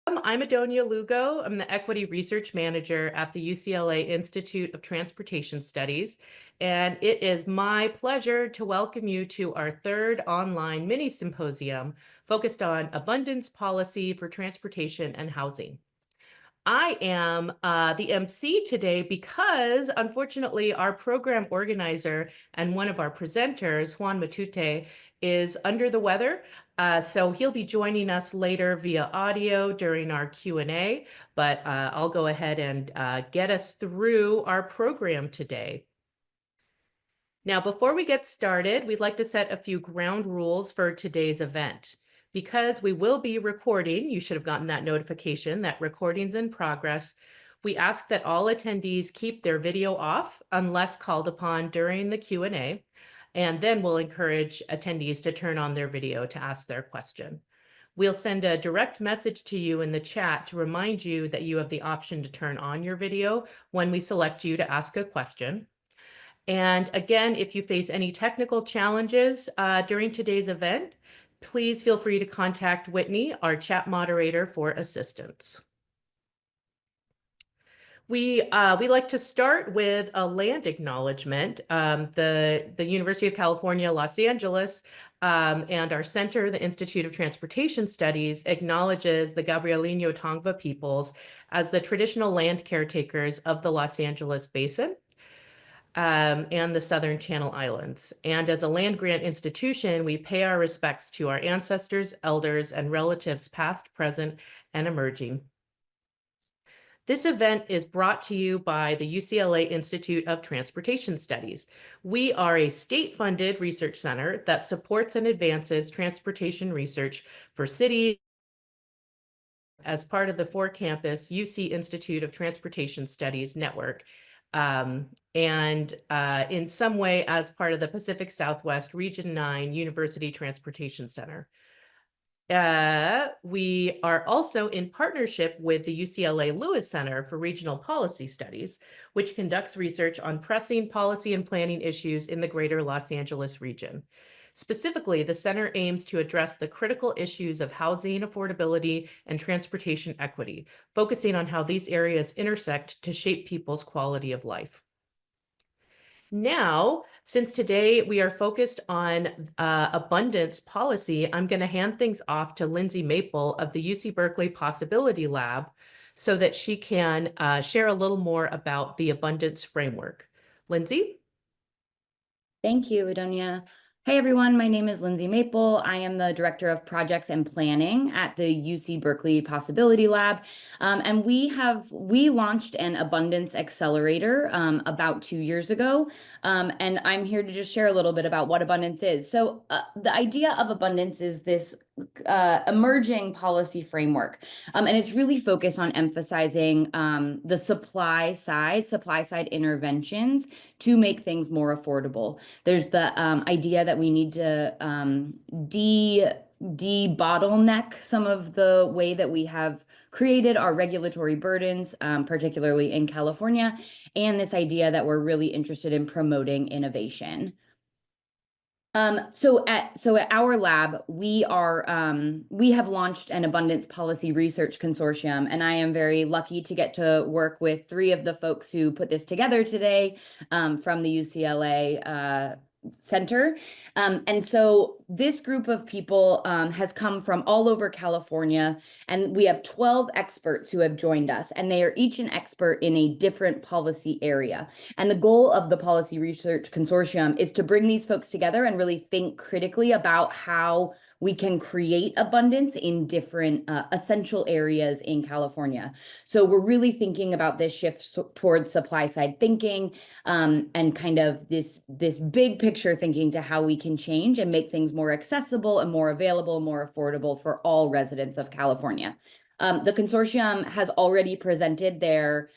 I'm Adonia Lugo. I'm the Equity Research Manager at the UCLA Institute of Transportation Studies, and it is my pleasure to welcome you to our third online mini symposium focused on abundance policy for transportation and housing. I am the MC today because, unfortunately, our program organizer and one of our presenters, Juan Matute, is under the weather. So he'll be joining us later via audio during our Q&A, but I'll go ahead and get us through our program today. Now, before we get started, we'd like to set a few ground rules for today's event. Because we will be recording, you should have gotten that notification that recording's in progress. We ask that all attendees keep their video off unless called upon during the Q&A, and then we'll encourage attendees to turn on their video to ask their question. We'll send a direct message to you in the chat to remind you that you have the option to turn on your video when we select you to ask a question. And again, if you face any technical challenges during today's event, please feel free to contact Whitney, our chat moderator, for assistance. We like to start with a land acknowledgement. The University of California, Los Angeles, and our center, the Institute of Transportation Studies, acknowledges the Gabrielino Tongva peoples as the traditional land caretakers of the Los Angeles Basin and the Southern Channel Islands. And as a land grant institution, we pay our respects to our ancestors, elders, and relatives past, present, and emerging. This event is brought to you by the UCLA Institute of Transportation Studies. We are a state-funded research center that supports and advances transportation research for cities as part of the four-campus UC Institute of Transportation Studies network, and in some way as part of the Pacific Southwest Region 9 University Transportation Center. We are also in partnership with the UCLA Lewis Center for Regional Policy Studies, which conducts research on pressing policy and planning issues in the greater Los Angeles region. Specifically, the center aims to address the critical issues of housing affordability and transportation equity, focusing on how these areas intersect to shape people's quality of life. Now, since today we are focused on abundance policy, I'm going to hand things off to Lindsay Maple of the UC Berkeley Possibility Lab so that she can share a little more about the abundance framework. Lindsay? Thank you, Adonia. Hey everyone, my name is Lindsay Maple. I am the Director of Projects and Planning at the UC Berkeley Possibility Lab. And we launched an Abundance Accelerator about 2 years ago. And I'm here to just share a little bit about what abundance is. So the idea of abundance is this emerging policy framework. And it's really focused on emphasizing the supply side interventions to make things more affordable. There's the idea that we need to de-bottleneck some of the way that we have created our regulatory burdens, particularly in California, and this idea that we're really interested in promoting innovation. So at our lab, we have launched an Abundance Policy Research Consortium, and I am very lucky to get to work with 3 of the folks who put this together today from the UCLA Center. And so this group of people has come from all over California, and we have 12 experts who have joined us, and they are each an expert in a different policy area. And the goal of the Policy Research Consortium is to bring these folks together and really think critically about how we can create abundance in different essential areas in California. So we're really thinking about this shift towards supply side thinking and kind of this big picture thinking to how we can change and make things more accessible and more available, more affordable for all residents of California. The consortium has already presented their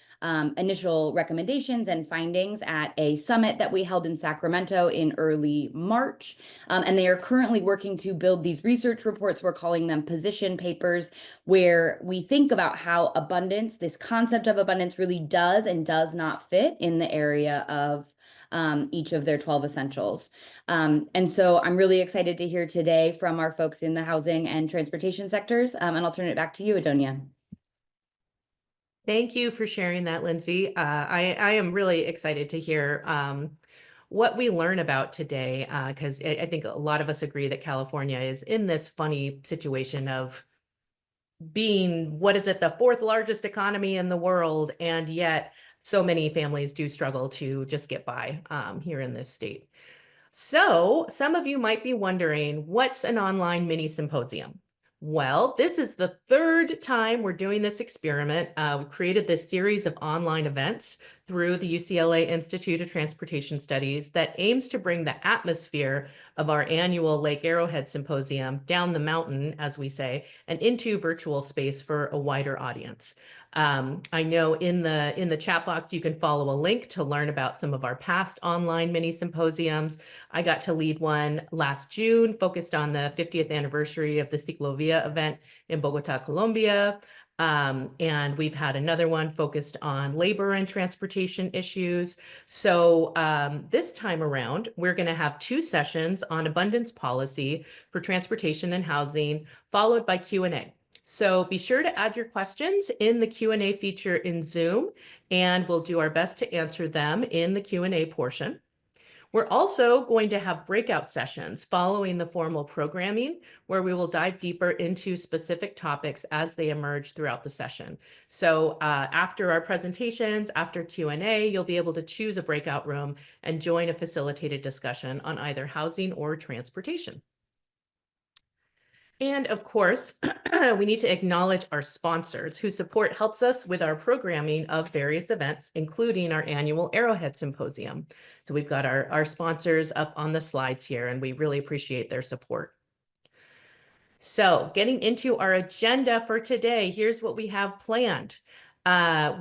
initial recommendations and findings at a summit that we held in Sacramento in early March. And they are currently working to build these research reports. We're calling them position papers, where we think about how abundance, this concept of abundance, really does and does not fit in the area of each of their 12 essentials. And so I'm really excited to hear today from our folks in the housing and transportation sectors. And I'll turn it back to you, Adonia. Thank you for sharing that, Lindsay. I am really excited to hear what we learn about today, because I think a lot of us agree that California is in this funny situation of being, what is it, the fourth largest economy in the world, and yet so many families do struggle to just get by here in this state. So some of you might be wondering, what's an online mini symposium? Well, this is the third time we're doing this experiment. We created this series of online events through the UCLA Institute of Transportation Studies that aims to bring the atmosphere of our annual Lake Arrowhead Symposium down the mountain, as we say, and into virtual space for a wider audience. I know in the chat box, you can follow a link to learn about some of our past online mini symposiums. I got to lead one last June, focused on the 50th anniversary of the Ciclovia event in Bogota, Colombia. And we've had another one focused on labor and transportation issues. So this time around, we're going to have 2 sessions on abundance policy for transportation and housing, followed by Q&A. So be sure to add your questions in the Q&A feature in Zoom, and we'll do our best to answer them in the Q&A portion. We're also going to have breakout sessions following the formal programming, where we will dive deeper into specific topics as they emerge throughout the session. So after our presentations, after Q&A, you'll be able to choose a breakout room and join a facilitated discussion on either housing or transportation. And of course, we need to acknowledge our sponsors whose support helps us with our programming of various events, including our annual Arrowhead Symposium. So we've got our sponsors up on the slides here, and we really appreciate their support. So getting into our agenda for today, here's what we have planned.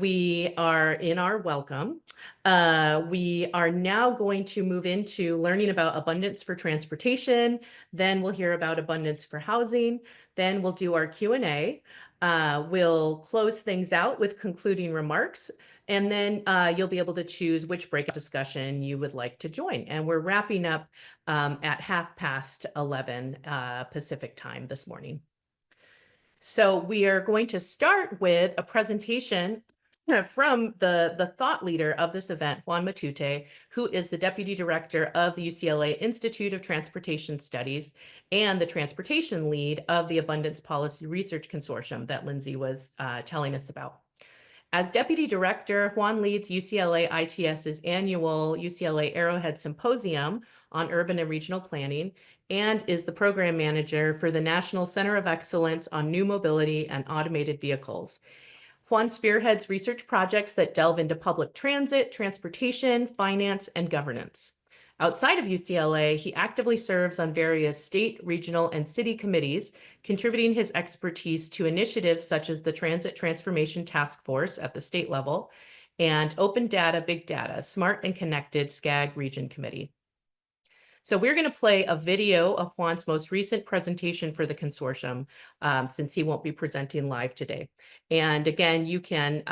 We are in our welcome. We are now going to move into learning about abundance for transportation. Then we'll hear about abundance for housing. Then we'll do our Q&A. We'll close things out with concluding remarks. And then you'll be able to choose which breakout discussion you would like to join. And we're wrapping up at 11:30 Pacific time this morning. So we are going to start with a presentation from the thought leader of this event, Juan Matute, who is the Deputy Director of the UCLA Institute of Transportation Studies and the transportation lead of the Abundance Policy Research Consortium that Lindsay was telling us about. As Deputy Director, Juan leads UCLA ITS's annual UCLA Arrowhead Symposium on Urban and Regional Planning and is the Program Manager for the National Center of Excellence on New Mobility and Automated Vehicles. Juan spearheads research projects that delve into public transit, transportation, finance, and governance. Outside of UCLA, he actively serves on various state, regional, and city committees, contributing his expertise to initiatives such as the Transit Transformation Task Force at the state level and Open Data, Big Data, Smart and Connected SCAG Region Committee. So we're going to play a video of Juan's most recent presentation for the consortium, since he won't be presenting live today. And again, you can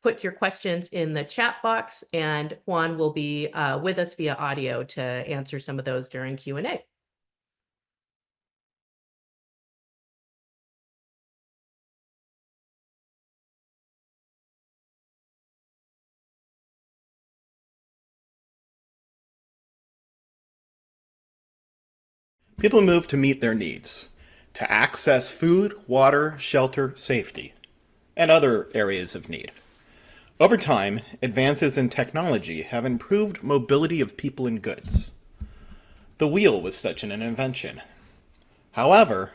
put your questions in the chat box, and Juan will be with us via audio to answer some of those during Q&A. People move to meet their needs, to access food, water, shelter, safety, and other areas of need. Over time, advances in technology have improved mobility of people and goods. The wheel was such an invention. However,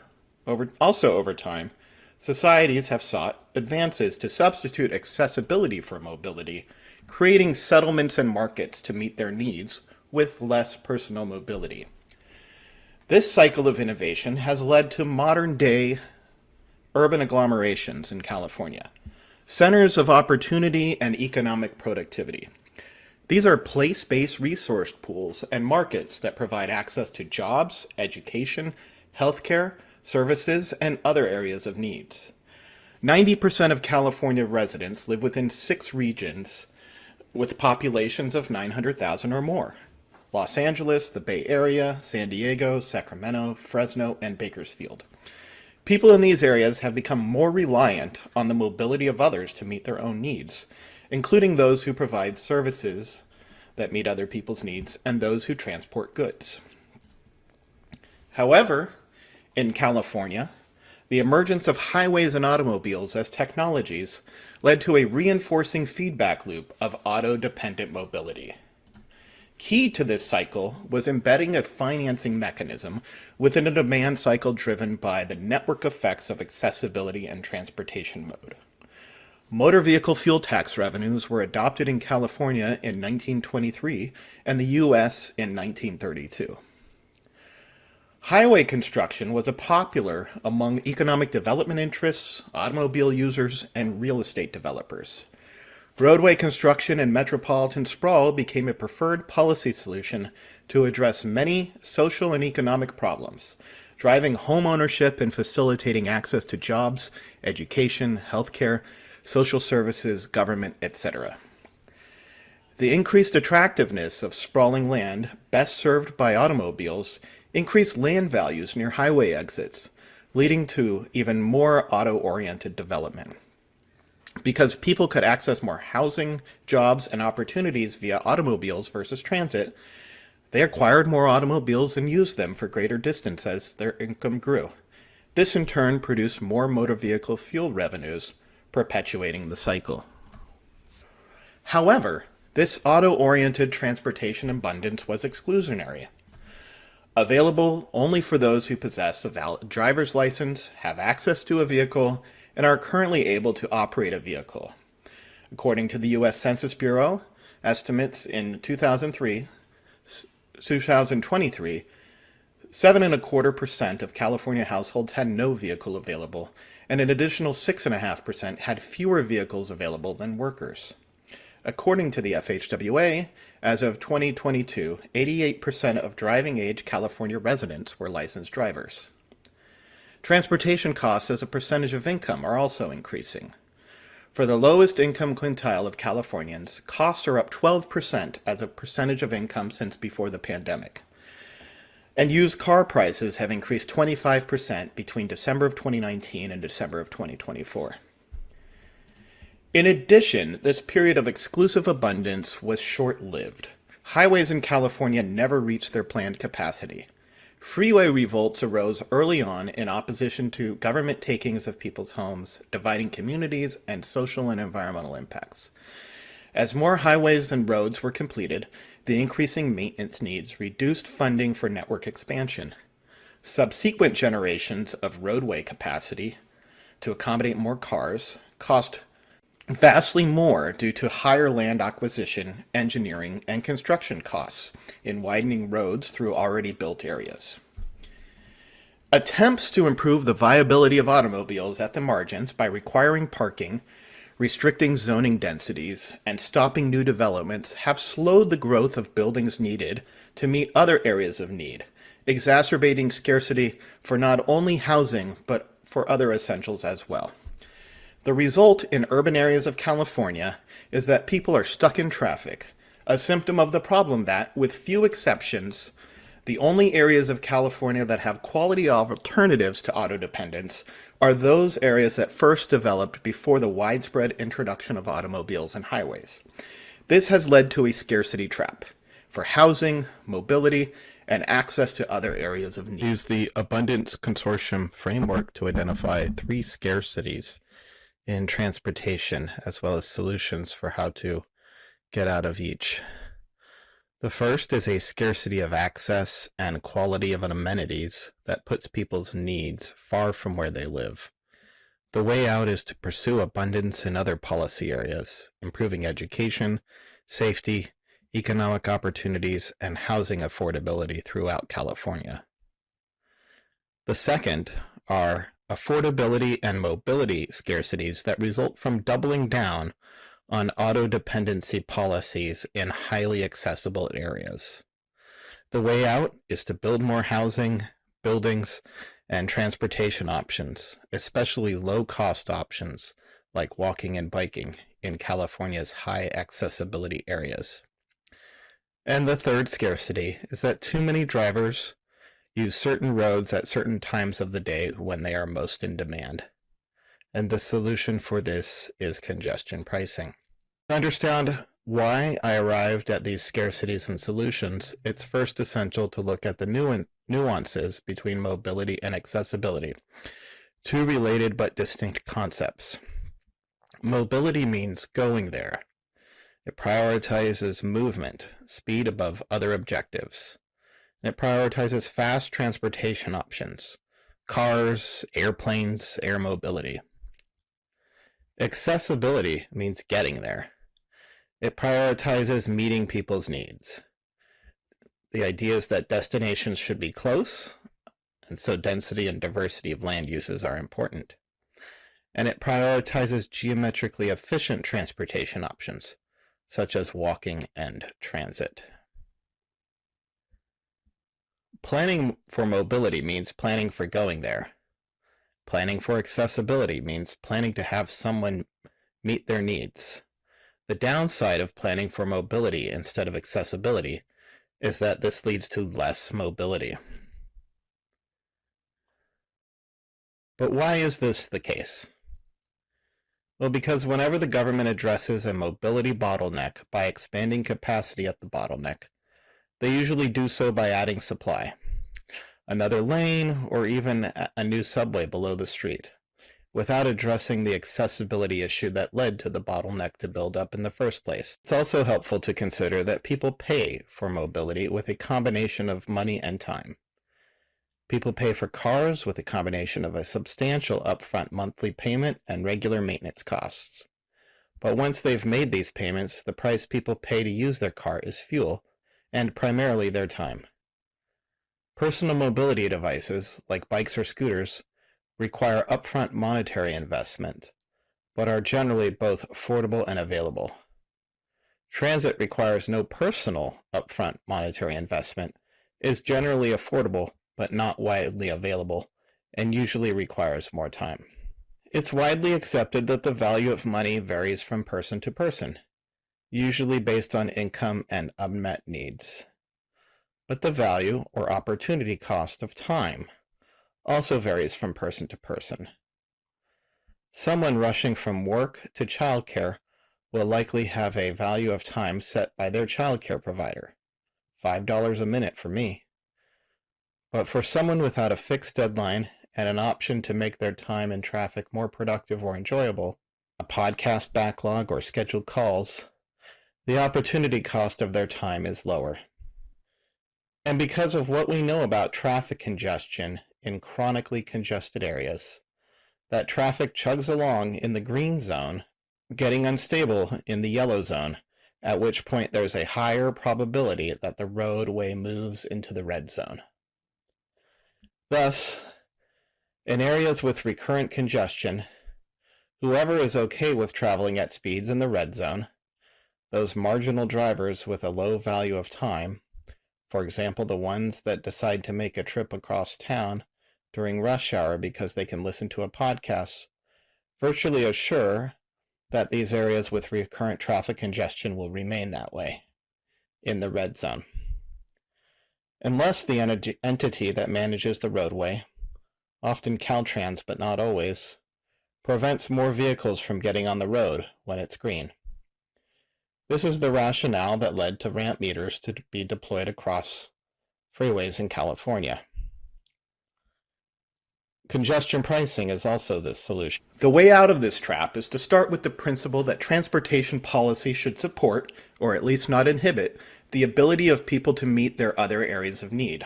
over time, societies have sought advances to substitute accessibility for mobility, creating settlements and markets to meet their needs with less personal mobility. This cycle of innovation has led to modern-day urban agglomerations in California, centers of opportunity and economic productivity. These are place-based resource pools and markets that provide access to jobs, education, healthcare, services, and other areas of needs. 90% of California residents live within 6 regions with populations of 900,000 or more: Los Angeles, the Bay Area, San Diego, Sacramento, Fresno, and Bakersfield. People in these areas have become more reliant on the mobility of others to meet their own needs, including those who provide services that meet other people's needs and those who transport goods. However, in California, the emergence of highways and automobiles as technologies led to a reinforcing feedback loop of auto-dependent mobility. Key to this cycle was embedding a financing mechanism within a demand cycle driven by the network effects of accessibility and transportation mode. Motor vehicle fuel tax revenues were adopted in California in 1923 and the U.S. in 1932. Highway construction was popular among economic development interests, automobile users, and real estate developers. Roadway construction and metropolitan sprawl became a preferred policy solution to address many social and economic problems, driving home ownership and facilitating access to jobs, education, healthcare, social services, government, etc. The increased attractiveness of sprawling land, best served by automobiles, increased land values near highway exits, leading to even more auto-oriented development. Because people could access more housing, jobs, and opportunities via automobiles versus transit, they acquired more automobiles and used them for greater distance as their income grew. This in turn produced more motor vehicle fuel revenues, perpetuating the cycle. However, this auto-oriented transportation abundance was exclusionary. Available only for those who possess a valid driver's license, have access to a vehicle, and are currently able to operate a vehicle. According to the U.S. Census Bureau, estimates in 2023, 7.25% of California households had no vehicle available, and an additional 6.5% had fewer vehicles available than workers. According to the FHWA, as of 2022, 88% of driving-age California residents were licensed drivers. Transportation costs as a percentage of income are also increasing. For the lowest income quintile of Californians, costs are up 12% as a percentage of income since before the pandemic. And used car prices have increased 25% between December of 2019 and December of 2024. In addition, this period of exclusive abundance was short-lived. Highways in California never reached their planned capacity. Freeway revolts arose early on in opposition to government takings of people's homes, dividing communities, and social and environmental impacts. As more highways and roads were completed, the increasing maintenance needs reduced funding for network expansion. Subsequent generations of roadway capacity to accommodate more cars cost vastly more due to higher land acquisition, engineering, and construction costs in widening roads through already built areas. Attempts to improve the viability of automobiles at the margins by requiring parking, restricting zoning densities, and stopping new developments have slowed the growth of buildings needed to meet other areas of need, exacerbating scarcity for not only housing but for other essentials as well. The result in urban areas of California is that people are stuck in traffic, a symptom of the problem that, with few exceptions, the only areas of California that have quality alternatives to auto dependence are those areas that first developed before the widespread introduction of automobiles and highways. This has led to a scarcity trap for housing, mobility, and access to other areas of need. Use the Abundance Consortium framework to identify 3 scarcities in transportation, as well as solutions for how to get out of each. The first is a scarcity of access and quality of amenities that puts people's needs far from where they live. The way out is to pursue abundance in other policy areas, improving education, safety, economic opportunities, and housing affordability throughout California. The second are affordability and mobility scarcities that result from doubling down on auto-dependency policies in highly accessible areas. The way out is to build more housing, buildings, and transportation options, especially low-cost options like walking and biking in California's high accessibility areas. And the third scarcity is that too many drivers use certain roads at certain times of the day when they are most in demand. And the solution for this is congestion pricing. To understand why I arrived at these scarcities and solutions, it's first essential to look at the nuances between mobility and accessibility, two related but distinct concepts. Mobility means going there. It prioritizes movement, speed above other objectives. It prioritizes fast transportation options, cars, airplanes, air mobility. Accessibility means getting there. It prioritizes meeting people's needs. The idea is that destinations should be close, and so density and diversity of land uses are important. And it prioritizes geometrically efficient transportation options, such as walking and transit. Planning for mobility means planning for going there. Planning for accessibility means planning to have someone meet their needs. The downside of planning for mobility instead of accessibility is that this leads to less mobility. But why is this the case? Well, because whenever the government addresses a mobility bottleneck by expanding capacity at the bottleneck, they usually do so by adding supply, another lane, or even a new subway below the street, without addressing the accessibility issue that led to the bottleneck to build up in the first place. It's also helpful to consider that people pay for mobility with a combination of money and time. People pay for cars with a combination of a substantial upfront monthly payment and regular maintenance costs. But once they've made these payments, the price people pay to use their car is fuel, and primarily their time. Personal mobility devices, like bikes or scooters, require upfront monetary investment, but are generally both affordable and available. Transit requires no personal upfront monetary investment, is generally affordable but not widely available, and usually requires more time. It's widely accepted that the value of money varies from person to person, usually based on income and unmet needs. But the value or opportunity cost of time also varies from person to person. Someone rushing from work to childcare will likely have a value of time set by their childcare provider, $5 a minute for me. But for someone without a fixed deadline and an option to make their time in traffic more productive or enjoyable, a podcast backlog or scheduled calls, the opportunity cost of their time is lower. And because of what we know about traffic congestion in chronically congested areas, that traffic chugs along in the green zone, getting unstable in the yellow zone, at which point there's a higher probability that the roadway moves into the red zone. Thus, in areas with recurrent congestion, whoever is okay with traveling at speeds in the red zone, those marginal drivers with a low value of time, for example, the ones that decide to make a trip across town during rush hour because they can listen to a podcast, virtually assure that these areas with recurrent traffic congestion will remain that way, in the red zone. Unless the entity that manages the roadway, often Caltrans but not always, prevents more vehicles from getting on the road when it's green. This is the rationale that led to ramp meters to be deployed across freeways in California. Congestion pricing is also this solution. The way out of this trap is to start with the principle that transportation policy should support, or at least not inhibit, the ability of people to meet their other areas of need.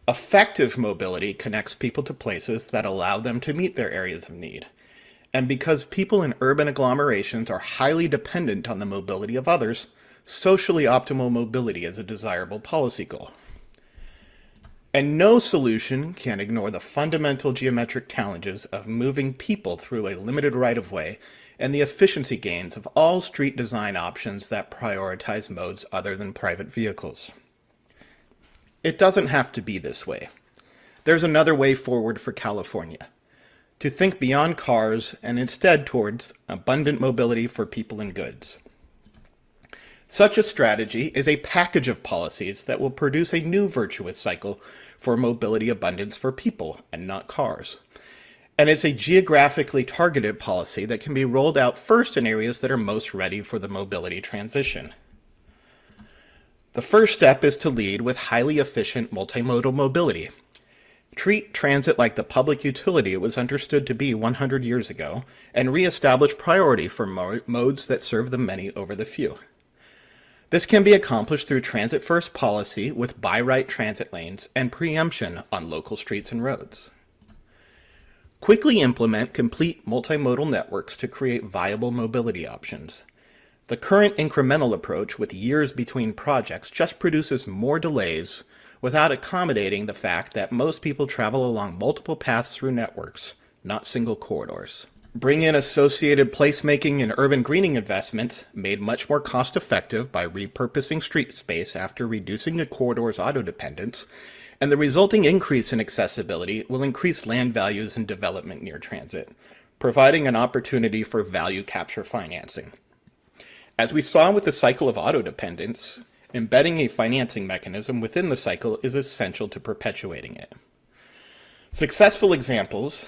Effective mobility connects people to places that allow them to meet their areas of need. And because people in urban agglomerations are highly dependent on the mobility of others, socially optimal mobility is a desirable policy goal. And no solution can ignore the fundamental geometric challenges of moving people through a limited right-of-way and the efficiency gains of all street design options that prioritize modes other than private vehicles. It doesn't have to be this way. There's another way forward for California, to think beyond cars and instead towards abundant mobility for people and goods. Such a strategy is a package of policies that will produce a new virtuous cycle for mobility abundance for people and not cars. And it's a geographically targeted policy that can be rolled out first in areas that are most ready for the mobility transition. The first step is to lead with highly efficient multimodal mobility. Treat transit like the public utility it was understood to be 100 years ago, and reestablish priority for modes that serve the many over the few. This can be accomplished through transit-first policy with by-right transit lanes and preemption on local streets and roads. Quickly implement complete multimodal networks to create viable mobility options. The current incremental approach with years between projects just produces more delays without accommodating the fact that most people travel along multiple paths through networks, not single corridors. Bring in associated placemaking and urban greening investments made much more cost-effective by repurposing street space after reducing a corridor's auto dependence, and the resulting increase in accessibility will increase land values and development near transit, providing an opportunity for value capture financing. As we saw with the cycle of auto dependence, embedding a financing mechanism within the cycle is essential to perpetuating it. Successful examples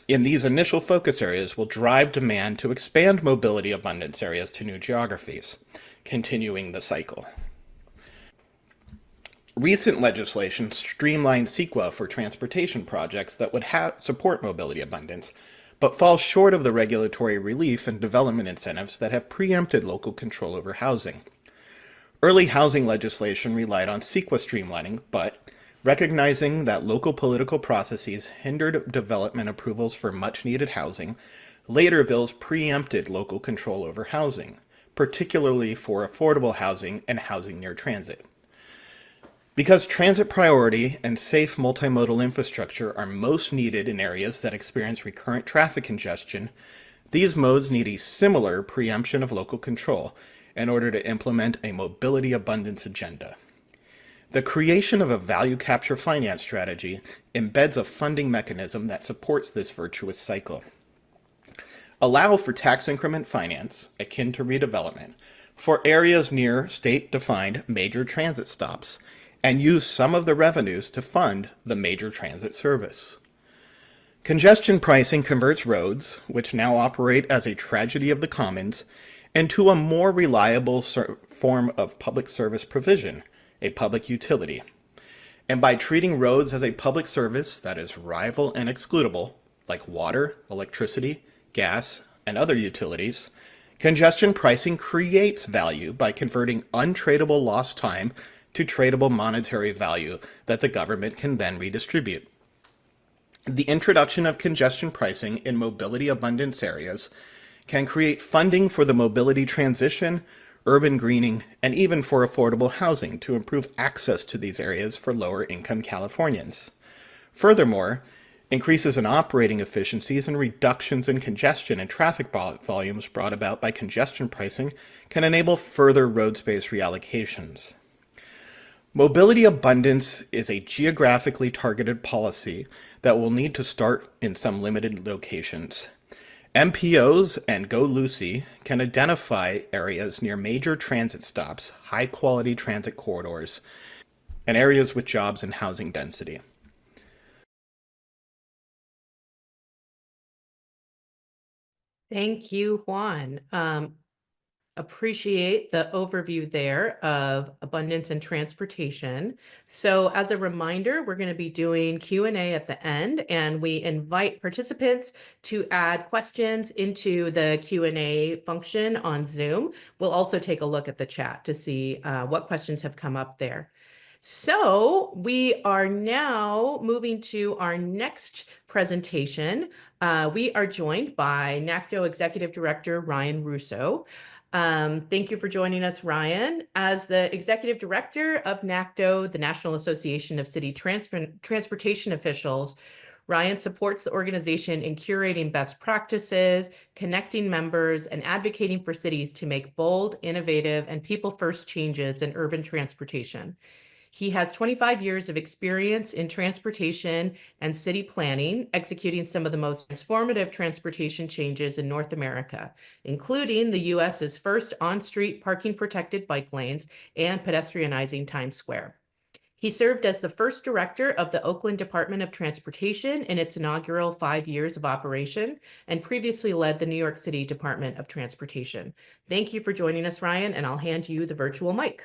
in these initial focus areas will drive demand to expand mobility abundance areas to new geographies, continuing the cycle. Recent legislation streamlined CEQA for transportation projects that would support mobility abundance, but falls short of the regulatory relief and development incentives that have preempted local control over housing. Early housing legislation relied on CEQA streamlining, but recognizing that local political processes hindered development approvals for much-needed housing, later bills preempted local control over housing, particularly for affordable housing and housing near transit. Because transit priority and safe multimodal infrastructure are most needed in areas that experience recurrent traffic congestion, these modes need a similar preemption of local control in order to implement a mobility abundance agenda. The creation of a value capture finance strategy embeds a funding mechanism that supports this virtuous cycle. Allow for tax increment finance, akin to redevelopment, for areas near state-defined major transit stops, and use some of the revenues to fund the major transit service. Congestion pricing converts roads, which now operate as a tragedy of the commons, into a more reliable form of public service provision, a public utility. And by treating roads as a public service that is rival and excludable, like water, electricity, gas, and other utilities, congestion pricing creates value by converting untradable lost time to tradable monetary value that the government can then redistribute. The introduction of congestion pricing in mobility abundance areas can create funding for the mobility transition, urban greening, and even for affordable housing to improve access to these areas for lower-income Californians. Furthermore, increases in operating efficiencies and reductions in congestion and traffic volumes brought about by congestion pricing can enable further road space reallocations. Mobility abundance is a geographically targeted policy that will need to start in some limited locations. MPOs and Go Lucy can identify areas near major transit stops, high-quality transit corridors, and areas with jobs and housing density. Thank you, Juan. Appreciate the overview there of abundance and transportation. So as a reminder, we're going to be doing Q&A at the end, and we invite participants to add questions into the Q&A function on Zoom. We'll also take a look at the chat to see what questions have come up there. So we are now moving to our next presentation. We are joined by NACTO Executive Director Ryan Russo. Thank you for joining us, Ryan. As the Executive Director of NACTO, the National Association of City Transportation Officials, Ryan supports the organization in curating best practices, connecting members, and advocating for cities to make bold, innovative, and people-first changes in urban transportation. He has 25 years of experience in transportation and city planning, executing some of the most transformative transportation changes in North America, including the US's first on-street parking protected bike lanes and pedestrianizing Times Square. He served as the first director of the Oakland Department of Transportation in its inaugural 5 years of operation, and previously led the New York City Department of Transportation. Thank you for joining us, Ryan, and I'll hand you the virtual mic.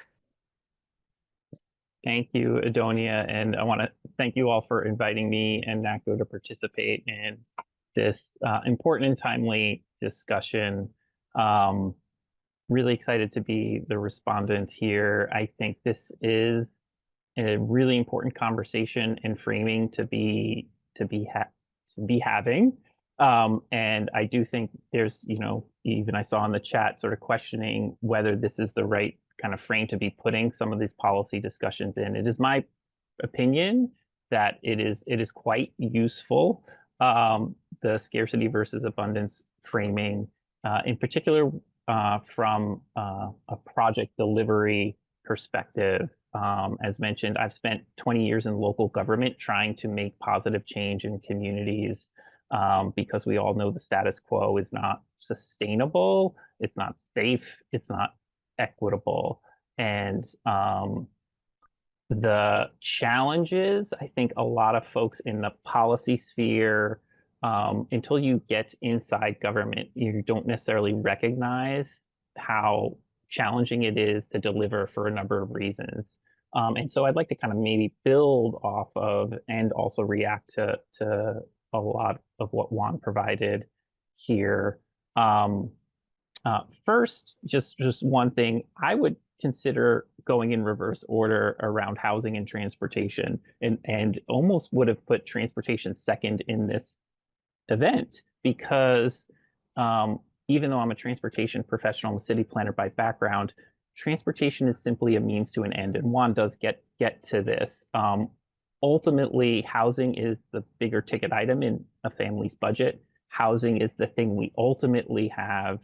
Thank you, Adonia, and I want to thank you all for inviting me and NACO to participate in this important and timely discussion. Really excited to be the respondent here. I think this is a really important conversation and framing to be having. And I do think there's, even I saw in the chat sort of questioning whether this is the right kind of frame to be putting some of these policy discussions in. It is my opinion that it is quite useful, the scarcity versus abundance framing, in particular from a project delivery perspective. As mentioned, I've spent 20 years in local government trying to make positive change in communities, because we all know the status quo is not sustainable, it's not safe, it's not equitable. And the challenges, I think a lot of folks in the policy sphere, until you get inside government, you don't necessarily recognize how challenging it is to deliver for a number of reasons. And so I'd like to kind of maybe build off of and also react to a lot of what Juan provided here. First, just one thing, I would consider going in reverse order around housing and transportation, and almost would have put transportation second in this event, because even though I'm a transportation professional, I'm a city planner by background, transportation is simply a means to an end, and Juan does get to this. Ultimately, housing is the bigger ticket item in a family's budget. Housing is the thing we ultimately have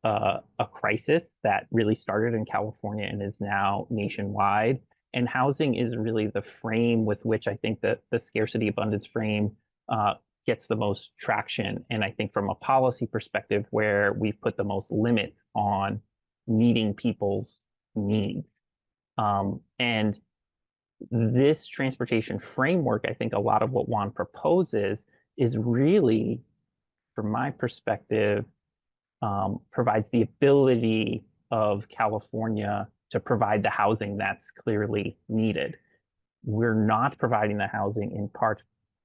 a crisis that really started in California and is now nationwide. And housing is really the frame with which I think that the scarcity abundance frame gets the most traction. And I think from a policy perspective, where we've put the most limit on meeting people's needs. And this transportation framework, I think a lot of what Juan proposes is really, from my perspective, provides the ability of California to provide the housing that's clearly needed. We're not providing the housing in part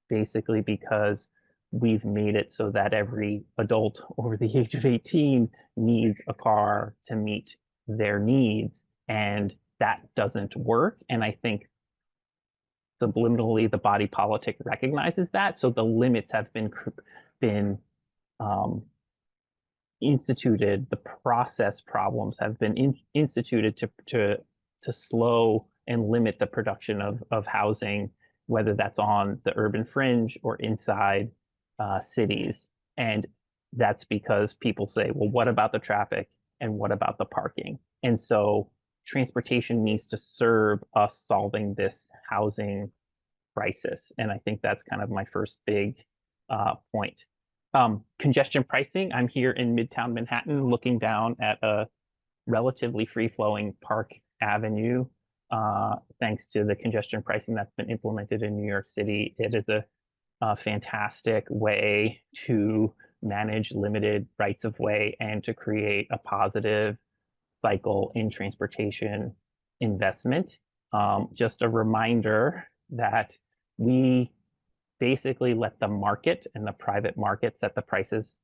basically because we've made it so that every adult over the age of 18 needs a car to meet their needs, and that doesn't work. And I think subliminally the body politic recognizes that, so the limits have been instituted, the process problems have been instituted to slow and limit the production of housing, whether that's on the urban fringe or inside cities. And that's because people say, well, what about the traffic and what about the parking? And so transportation needs to serve us solving this housing crisis. And I think that's kind of my first big point. Congestion pricing, I'm here in Midtown Manhattan looking down at a relatively free-flowing Park Avenue. Thanks to the congestion pricing that's been implemented in New York City, it is a fantastic way to manage limited rights of way and to create a positive cycle in transportation investment. Just a reminder that we basically let the market and the private market set the prices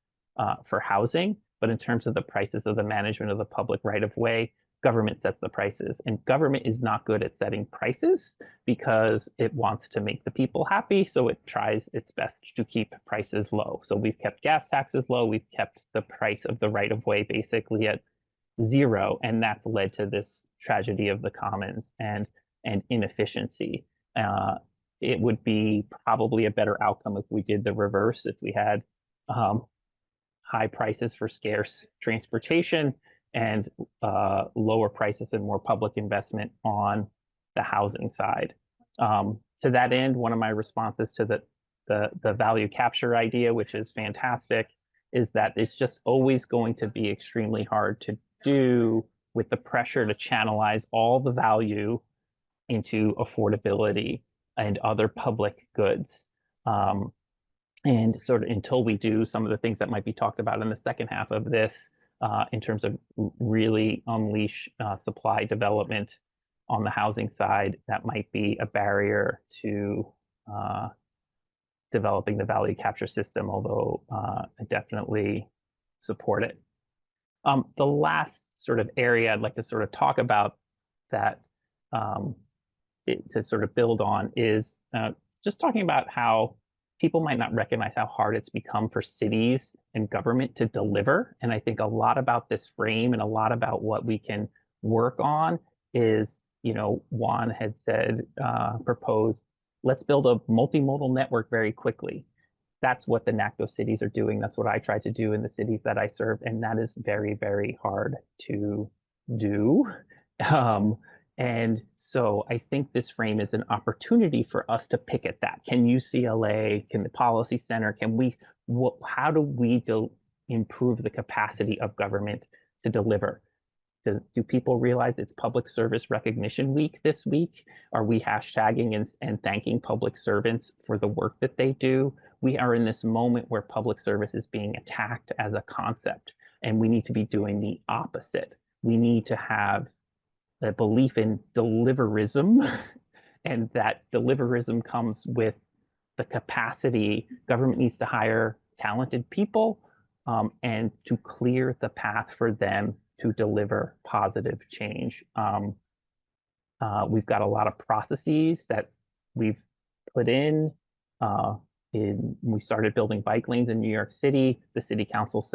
for housing, but in terms of the prices of the management of the public right of way, government sets the prices. And government is not good at setting prices because it wants to make the people happy, so it tries its best to keep prices low. So we've kept gas taxes low, we've kept the price of the right of way basically at zero, and that's led to this tragedy of the commons and inefficiency. It would be probably a better outcome if we did the reverse, if we had high prices for scarce transportation and lower prices and more public investment on the housing side. To that end, one of my responses to the value capture idea, which is fantastic, is that it's just always going to be extremely hard to do with the pressure to channelize all the value into affordability and other public goods. And sort of until we do some of the things that might be talked about in the second half of this, in terms of really unleash supply development on the housing side, that might be a barrier to developing the value capture system, although I definitely support it. The last sort of area I'd like to sort of talk about that to sort of build on is just talking about how people might not recognize how hard it's become for cities and government to deliver. And I think a lot about this frame and a lot about what we can work on is, Juan had said, proposed, let's build a multimodal network very quickly. That's what the NACDO cities are doing. That's what I try to do in the cities that I serve. And that is very, very hard to do. And so I think this frame is an opportunity for us to pick at that. Can UCLA, can the Policy Center, how do we improve the capacity of government to deliver? Do people realize it's Public Service Recognition Week this week? Are we hashtagging and thanking public servants for the work that they do? We are in this moment where public service is being attacked as a concept, and we need to be doing the opposite. We need to have a belief in deliverism, and that deliverism comes with the capacity. Government needs to hire talented people and to clear the path for them to deliver positive change. We've got a lot of processes that we've put in. We started building bike lanes in New York City. The city council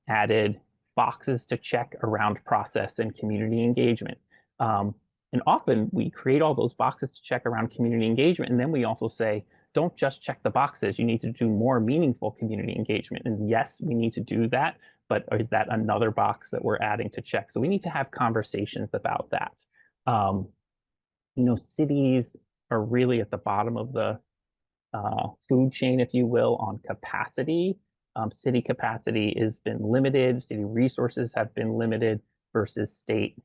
added boxes to check around process and community engagement. And often we create all those boxes to check around community engagement, and then we also say, don't just check the boxes, you need to do more meaningful community engagement. And yes, we need to do that, but is that another box that we're adding to check? So we need to have conversations about that. Cities are really at the bottom of the food chain, if you will, on capacity. City capacity has been limited, city resources have been limited versus state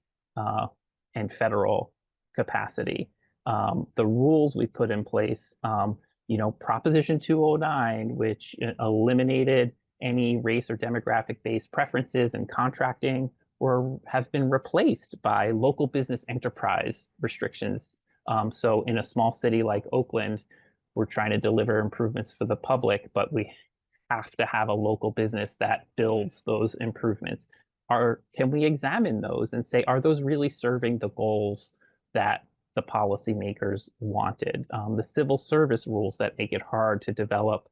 and federal capacity. The rules we put in place, Proposition 209, which eliminated any race or demographic-based preferences in contracting, have been replaced by local business enterprise restrictions. So in a small city like Oakland, we're trying to deliver improvements for the public, but we have to have a local business that builds those improvements. Can we examine those and say, are those really serving the goals that the policymakers wanted? The civil service rules that make it hard to develop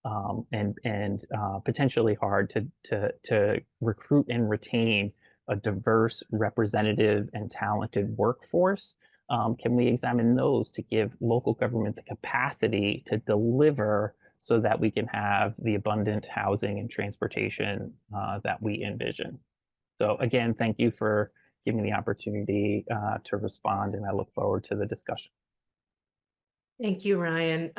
and potentially hard to recruit and retain a diverse, representative, and talented workforce. Can we examine those to give local government the capacity to deliver so that we can have the abundant housing and transportation that we envision? So again, thank you for giving me the opportunity to respond, and I look forward to the discussion. Thank you, Ryan.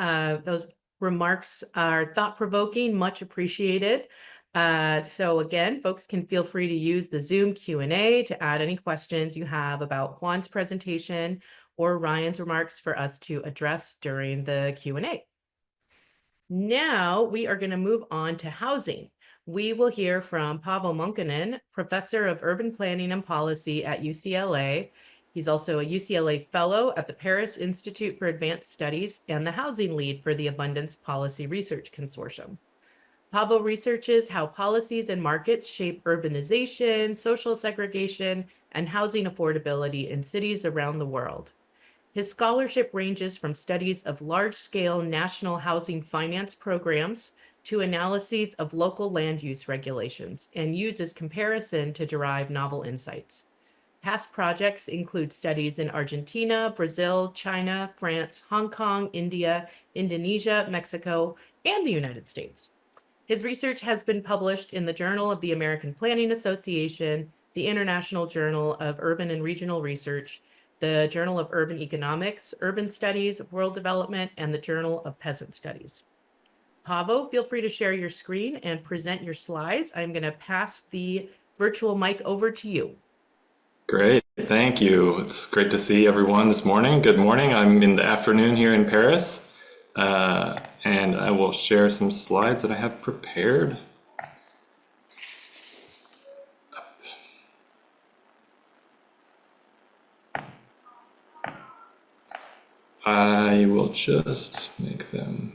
Those remarks are thought-provoking, much appreciated. So again, folks can feel free to use the Zoom Q&A to add any questions you have about Juan's presentation or Ryan's remarks for us to address during the Q&A. Now we are going to move on to housing. We will hear from Paavo Monkkonen, Professor of Urban Planning and Policy at UCLA. He's also a UCLA Fellow at the Paris Institute for Advanced Studies and the Housing Lead for the Abundance Policy Research Consortium. Paavo researches how policies and markets shape urbanization, social segregation, and housing affordability in cities around the world. His scholarship ranges from studies of large-scale national housing finance programs to analyses of local land use regulations and uses comparison to derive novel insights. Past projects include studies in Argentina, Brazil, China, France, Hong Kong, India, Indonesia, Mexico, and the United States. His research has been published in the Journal of the American Planning Association, the International Journal of Urban and Regional Research, the Journal of Urban Economics, Urban Studies, World Development, and the Journal of Peasant Studies. Paavo, feel free to share your screen and present your slides. I'm going to pass the virtual mic over to you. Great, thank you. It's great to see everyone this morning. Good morning. I'm in the afternoon here in Paris, and I will share some slides that I have prepared. I will just make them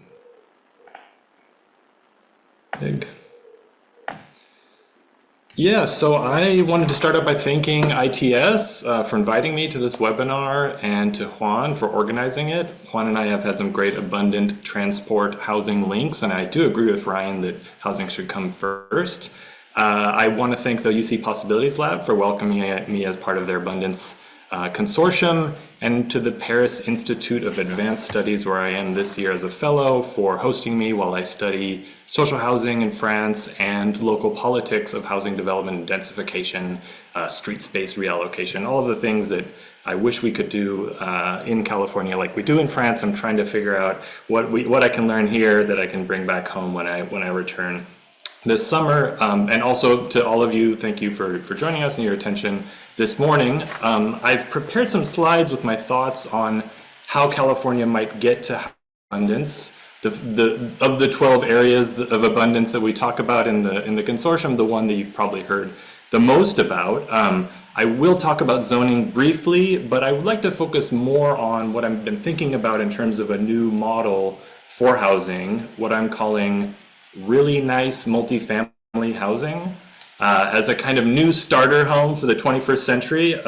big. Yeah, so I wanted to start out by thanking ITS for inviting me to this webinar, and to Juan for organizing it. Juan and I have had some great abundant transport housing links, and I do agree with Ryan that housing should come first. I want to thank the UC Possibilities Lab for welcoming me as part of their Abundance Consortium, and to the Paris Institute of Advanced Studies, where I am this year as a fellow, for hosting me while I study social housing in France and local politics of housing development and densification, street space reallocation, all of the things that I wish we could do in California like we do in France. I'm trying to figure out what I can learn here that I can bring back home when I return this summer. And also to all of you, thank you for joining us and your attention this morning. I've prepared some slides with my thoughts on how California might get to abundance. Of the 12 areas of abundance that we talk about in the consortium, the one that you've probably heard the most about. I will talk about zoning briefly, but I would like to focus more on what I've been thinking about in terms of a new model for housing, what I'm calling really nice multifamily housing, as a kind of new starter home for the 21st century.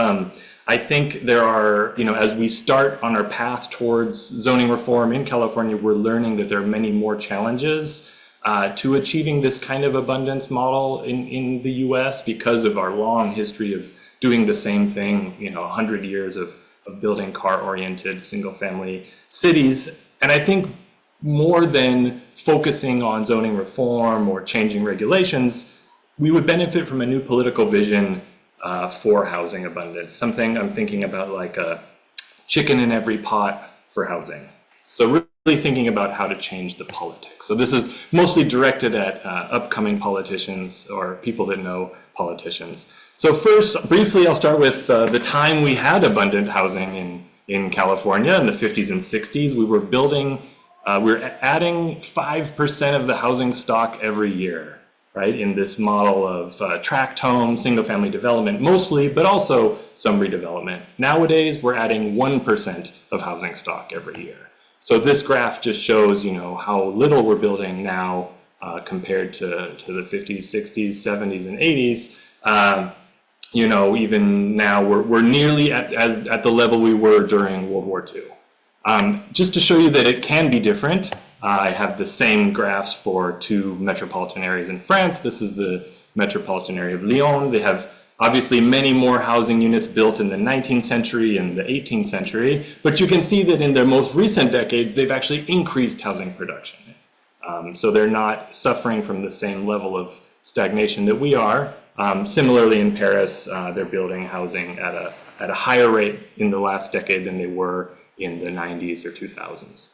I think there are, as we start on our path towards zoning reform in California, we're learning that there are many more challenges to achieving this kind of abundance model in the US because of our long history of doing the same thing, 100 years of building car-oriented single-family cities. And I think more than focusing on zoning reform or changing regulations, we would benefit from a new political vision for housing abundance, something I'm thinking about like a chicken in every pot for housing. So really thinking about how to change the politics. So this is mostly directed at upcoming politicians or people that know politicians. So first, briefly, I'll start with the time we had abundant housing in California in the 50s and 60s. We were building, we're adding 5% of the housing stock every year. Right, in this model of tract home, single-family development mostly, but also some redevelopment. Nowadays, we're adding 1% of housing stock every year. So this graph just shows, how little we're building now compared to the 50s, 60s, 70s, and 80s. Even now, we're nearly at the level we were during World War II. Just to show you that it can be different, I have the same graphs for two metropolitan areas in France. This is the metropolitan area of Lyon. They have obviously many more housing units built in the 19th century and the 18th century, but you can see that in their most recent decades, they've actually increased housing production. So they're not suffering from the same level of stagnation that we are. Similarly in Paris, they're building housing at a higher rate in the last decade than they were in the 90s or 2000s.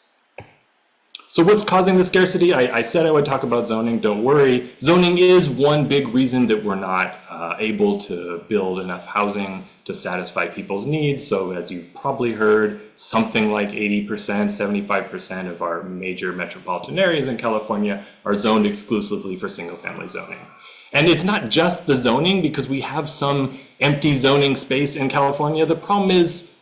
So what's causing the scarcity? I said I would talk about zoning, don't worry. Zoning is one big reason that we're not able to build enough housing to satisfy people's needs. So as you probably heard, something like 80%, 75% of our major metropolitan areas in California are zoned exclusively for single-family zoning. And it's not just the zoning, because we have some empty zoning space in California. The problem is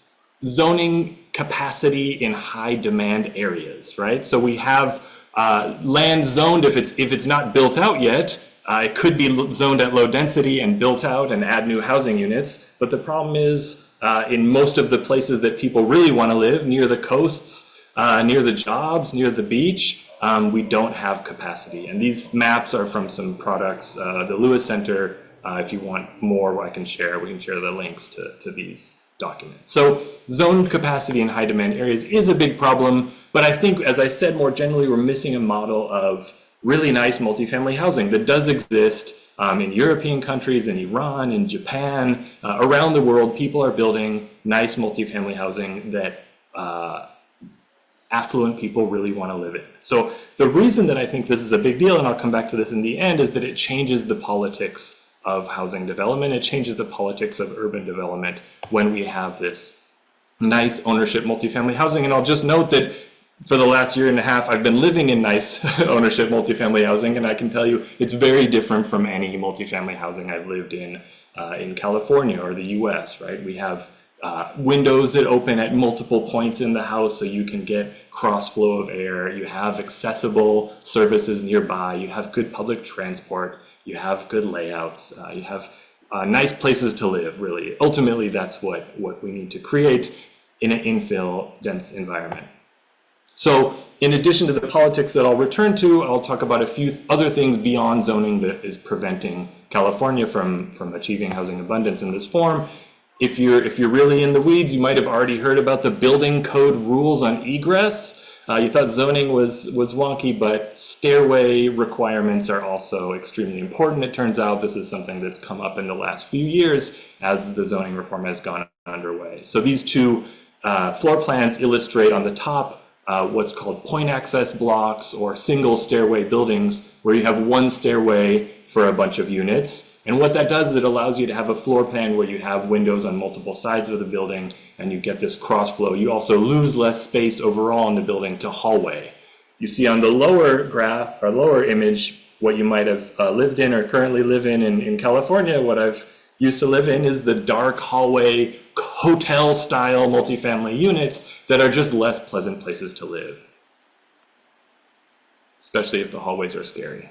zoning capacity in high demand areas, right? So we have land zoned if it's not built out yet. It could be zoned at low density and built out and add new housing units. But the problem is in most of the places that people really want to live, near the coasts, near the jobs, near the beach, we don't have capacity. And these maps are from some products, the Lewis Center. If you want more, we can share the links to these documents. So zoned capacity in high demand areas is a big problem, but I think, as I said, more generally, we're missing a model of really nice multifamily housing that does exist in European countries, in Iran, in Japan, around the world, people are building nice multifamily housing that affluent people really want to live in. So the reason that I think this is a big deal, and I'll come back to this in the end, is that it changes the politics of housing development. It changes the politics of urban development when we have this nice ownership multifamily housing. And I'll just note that for the last year and a half, I've been living in nice ownership multifamily housing, and I can tell you it's very different from any multifamily housing I've lived in California or the US, right? We have windows that open at multiple points in the house so you can get cross flow of air. You have accessible services nearby. You have good public transport. You have good layouts. You have nice places to live, really. Ultimately, that's what we need to create in an infill dense environment. So in addition to the politics that I'll return to, I'll talk about a few other things beyond zoning that is preventing California from achieving housing abundance in this form. If you're really in the weeds, you might have already heard about the building code rules on egress. You thought zoning was wonky, but stairway requirements are also extremely important. It turns out this is something that's come up in the last few years as the zoning reform has gone underway. So these two floor plans illustrate on the top what's called point access blocks or single stairway buildings, where you have one stairway for a bunch of units. And what that does is it allows you to have a floor plan where you have windows on multiple sides of the building and you get this cross flow. You also lose less space overall in the building to hallway. You see on the lower graph or lower image what you might have lived in or currently live in California. What I've used to live in is the dark hallway hotel style multifamily units that are just less pleasant places to live, especially if the hallways are scary.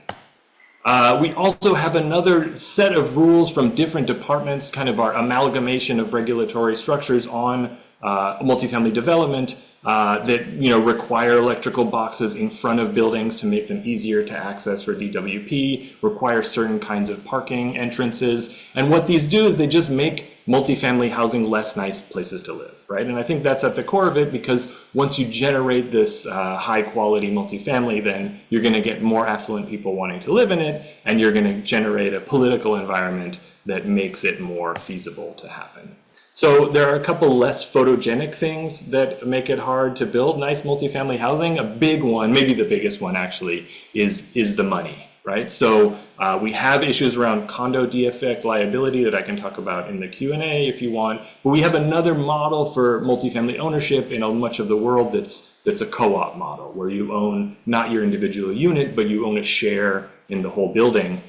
We also have another set of rules from different departments, kind of our amalgamation of regulatory structures on multifamily development that require electrical boxes in front of buildings to make them easier to access for DWP, require certain kinds of parking entrances. And what these do is they just make multifamily housing less nice places to live, right? And I think that's at the core of it, because once you generate this high quality multifamily, then you're going to get more affluent people wanting to live in it, and you're going to generate a political environment that makes it more feasible to happen. So there are a couple less photogenic things that make it hard to build nice multifamily housing. A big one, maybe the biggest one actually, is the money, right? So we have issues around condo defect liability that I can talk about in the Q&A if you want. But we have another model for multifamily ownership in much of the world that's a co-op model, where you own not your individual unit, but you own a share in the whole building.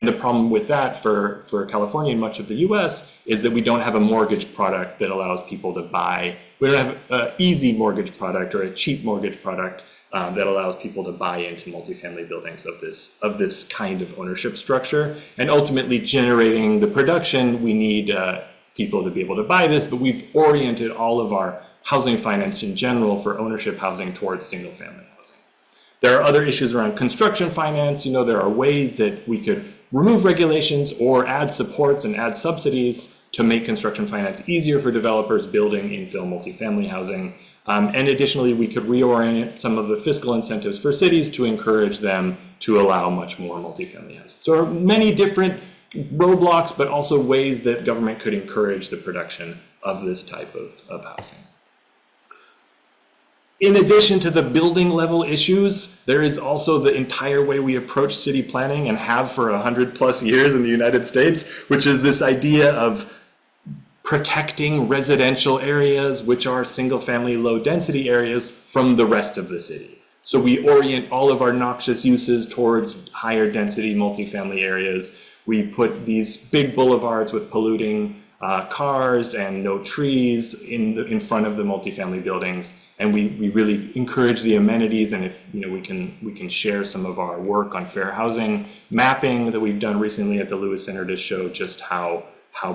And the problem with that for California and much of the US is that we don't have a mortgage product that allows people to buy. We don't have an easy mortgage product or a cheap mortgage product that allows people to buy into multifamily buildings of this kind of ownership structure. And ultimately generating the production, we need people to be able to buy this, but we've oriented all of our housing finance in general for ownership housing towards single family housing. There are other issues around construction finance. There are ways that we could remove regulations or add supports and add subsidies to make construction finance easier for developers building infill multifamily housing. And additionally, we could reorient some of the fiscal incentives for cities to encourage them to allow much more multifamily housing. So there are many different roadblocks, but also ways that government could encourage the production of this type of housing. In addition to the building level issues, there is also the entire way we approach city planning and have for 100+ years in the United States, which is this idea of protecting residential areas, which are single family low density areas, from the rest of the city. So we orient all of our noxious uses towards higher density multifamily areas. We put these big boulevards with polluting cars and no trees in front of the multifamily buildings, and we really encourage the amenities. And if we can share some of our work on fair housing mapping that we've done recently at the Lewis Center to show just how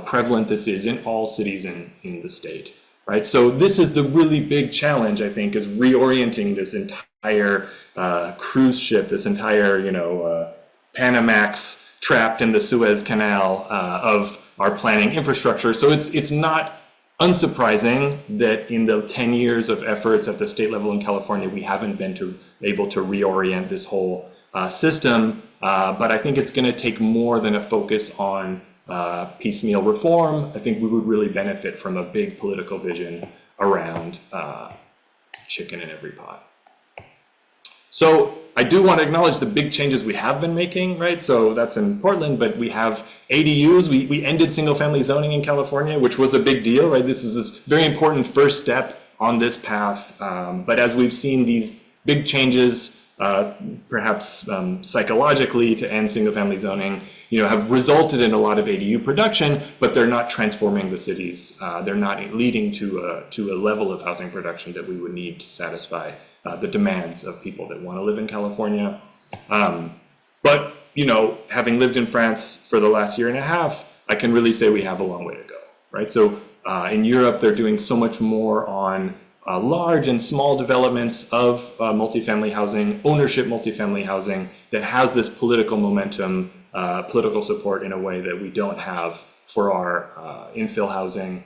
prevalent this is in all cities in the state, right? So this is the really big challenge, I think, is reorienting this entire cruise ship, this entire Panamax trapped in the Suez Canal of our planning infrastructure. So it's not unsurprising that in the 10 years of efforts at the state level in California, we haven't been able to reorient this whole system, but I think it's going to take more than a focus on piecemeal reform. I think we would really benefit from a big political vision around chicken in every pot. So I do want to acknowledge the big changes we have been making, right? So that's in Portland, but we have ADUs. We ended single family zoning in California, which was a big deal, right? This was this very important first step on this path. But as we've seen these big changes, perhaps psychologically to end single family zoning, have resulted in a lot of ADU production, but they're not transforming the cities. They're not leading to a level of housing production that we would need to satisfy the demands of people that want to live in California. But, having lived in France for the last year and a half, I can really say we have a long way to go, right? So in Europe, they're doing so much more on large and small developments of multifamily housing, ownership multifamily housing that has this political momentum, political support in a way that we don't have for our infill housing.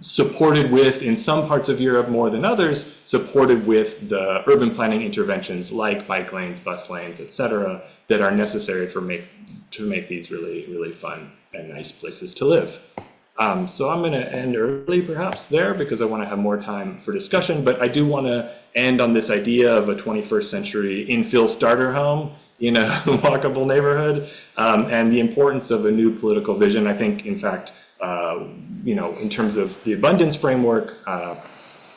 Supported with, in some parts of Europe more than others, supported with the urban planning interventions like bike lanes, bus lanes, etc., that are necessary to make these really, really fun and nice places to live. So I'm going to end early perhaps there because I want to have more time for discussion, but I do want to end on this idea of a 21st century infill starter home in a walkable neighborhood, and the importance of a new political vision. I think, in fact, in terms of the abundance framework,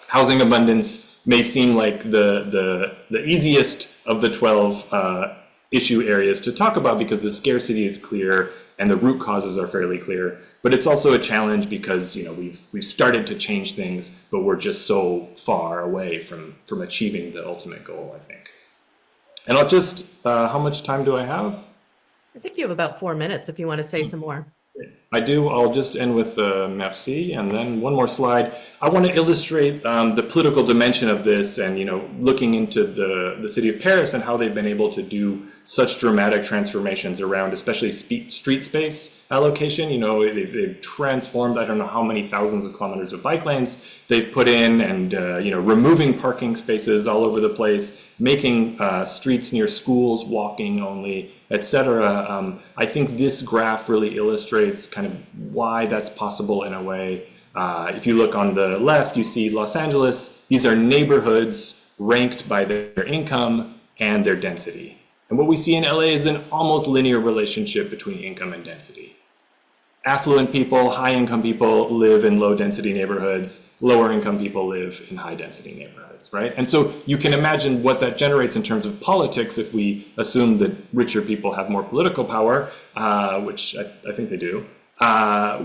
housing abundance may seem like the easiest of the 12 issue areas to talk about because the scarcity is clear and the root causes are fairly clear. But it's also a challenge because we've started to change things, but we're just so far away from achieving the ultimate goal, I think. And I'll just, how much time do I have? I think you have about 4 minutes if you want to say some more. I do. I'll just end with merci, and then one more slide. I want to illustrate the political dimension of this, and looking into the city of Paris and how they've been able to do such dramatic transformations around, especially street space allocation. They've transformed, I don't know how many thousands of kilometers of bike lanes they've put in, and removing parking spaces all over the place, making streets near schools walking only, etc. I think this graph really illustrates kind of why that's possible in a way. If you look on the left, you see Los Angeles. These are neighborhoods ranked by their income and their density. And what we see in LA is an almost linear relationship between income and density. Affluent people, high-income people live in low-density neighborhoods. Lower-income people live in high-density neighborhoods, right? And so you can imagine what that generates in terms of politics if we assume that richer people have more political power, which I think they do.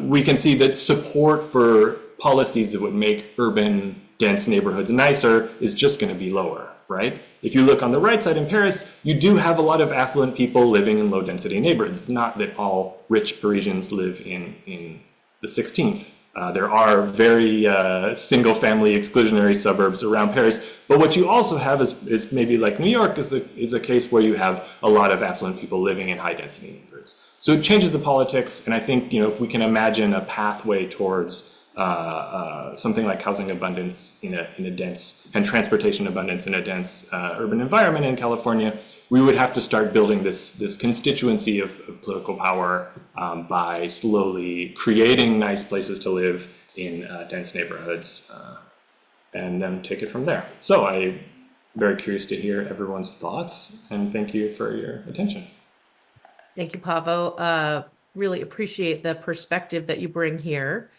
We can see that support for policies that would make urban, dense neighborhoods nicer is just going to be lower, right? If you look on the right side in Paris, you do have a lot of affluent people living in low-density neighborhoods. Not that all rich Parisians live in the 16th. There are very single-family exclusionary suburbs around Paris. But what you also have is maybe like New York is a case where you have a lot of affluent people living in high-density neighborhoods. So it changes the politics, and I think if we can imagine a pathway towards something like housing abundance in a dense, and transportation abundance in a dense urban environment in California, we would have to start building this constituency of political power by slowly creating nice places to live in dense neighborhoods, and then take it from there. So I'm very curious to hear everyone's thoughts, and thank you for your attention. Thank you, Paavo. Really appreciate the perspective that you bring here.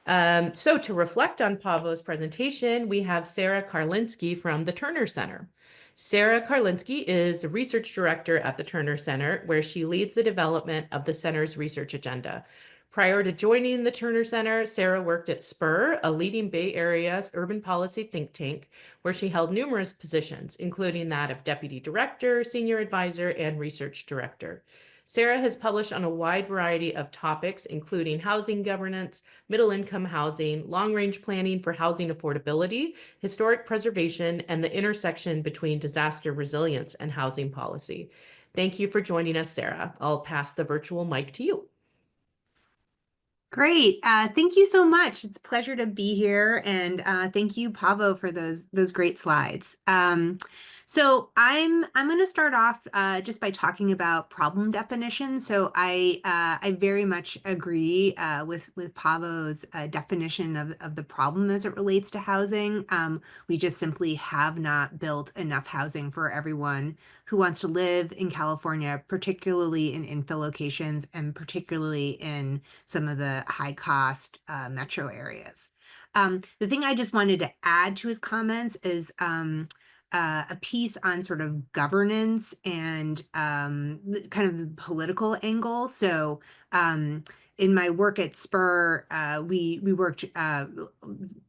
So to reflect on Paavo's presentation, we have Sarah Karlinski from the Turner Center. Sarah Karlinski is a research director at the Turner Center, where she leads the development of the center's research agenda. Prior to joining the Turner Center, Sarah worked at Spur, a leading Bay Area urban policy think tank, where she held numerous positions, including that of deputy director, senior advisor, and research director. Sarah has published on a wide variety of topics, including housing governance, middle-income housing, long-range planning for housing affordability, historic preservation, and the intersection between disaster resilience and housing policy. Thank you for joining us, Sarah. I'll pass the virtual mic to you. Great. Thank you so much. It's a pleasure to be here. And thank you, Paavo, for those great slides. So I'm going to start off just by talking about problem definition. So I very much agree with Paavo's definition of the problem as it relates to housing. We just simply have not built enough housing for everyone who wants to live in California, particularly in infill locations and particularly in some of the high cost metro areas. The thing I just wanted to add to his comments is a piece on sort of governance and kind of the political angle. So in my work at Spur, we worked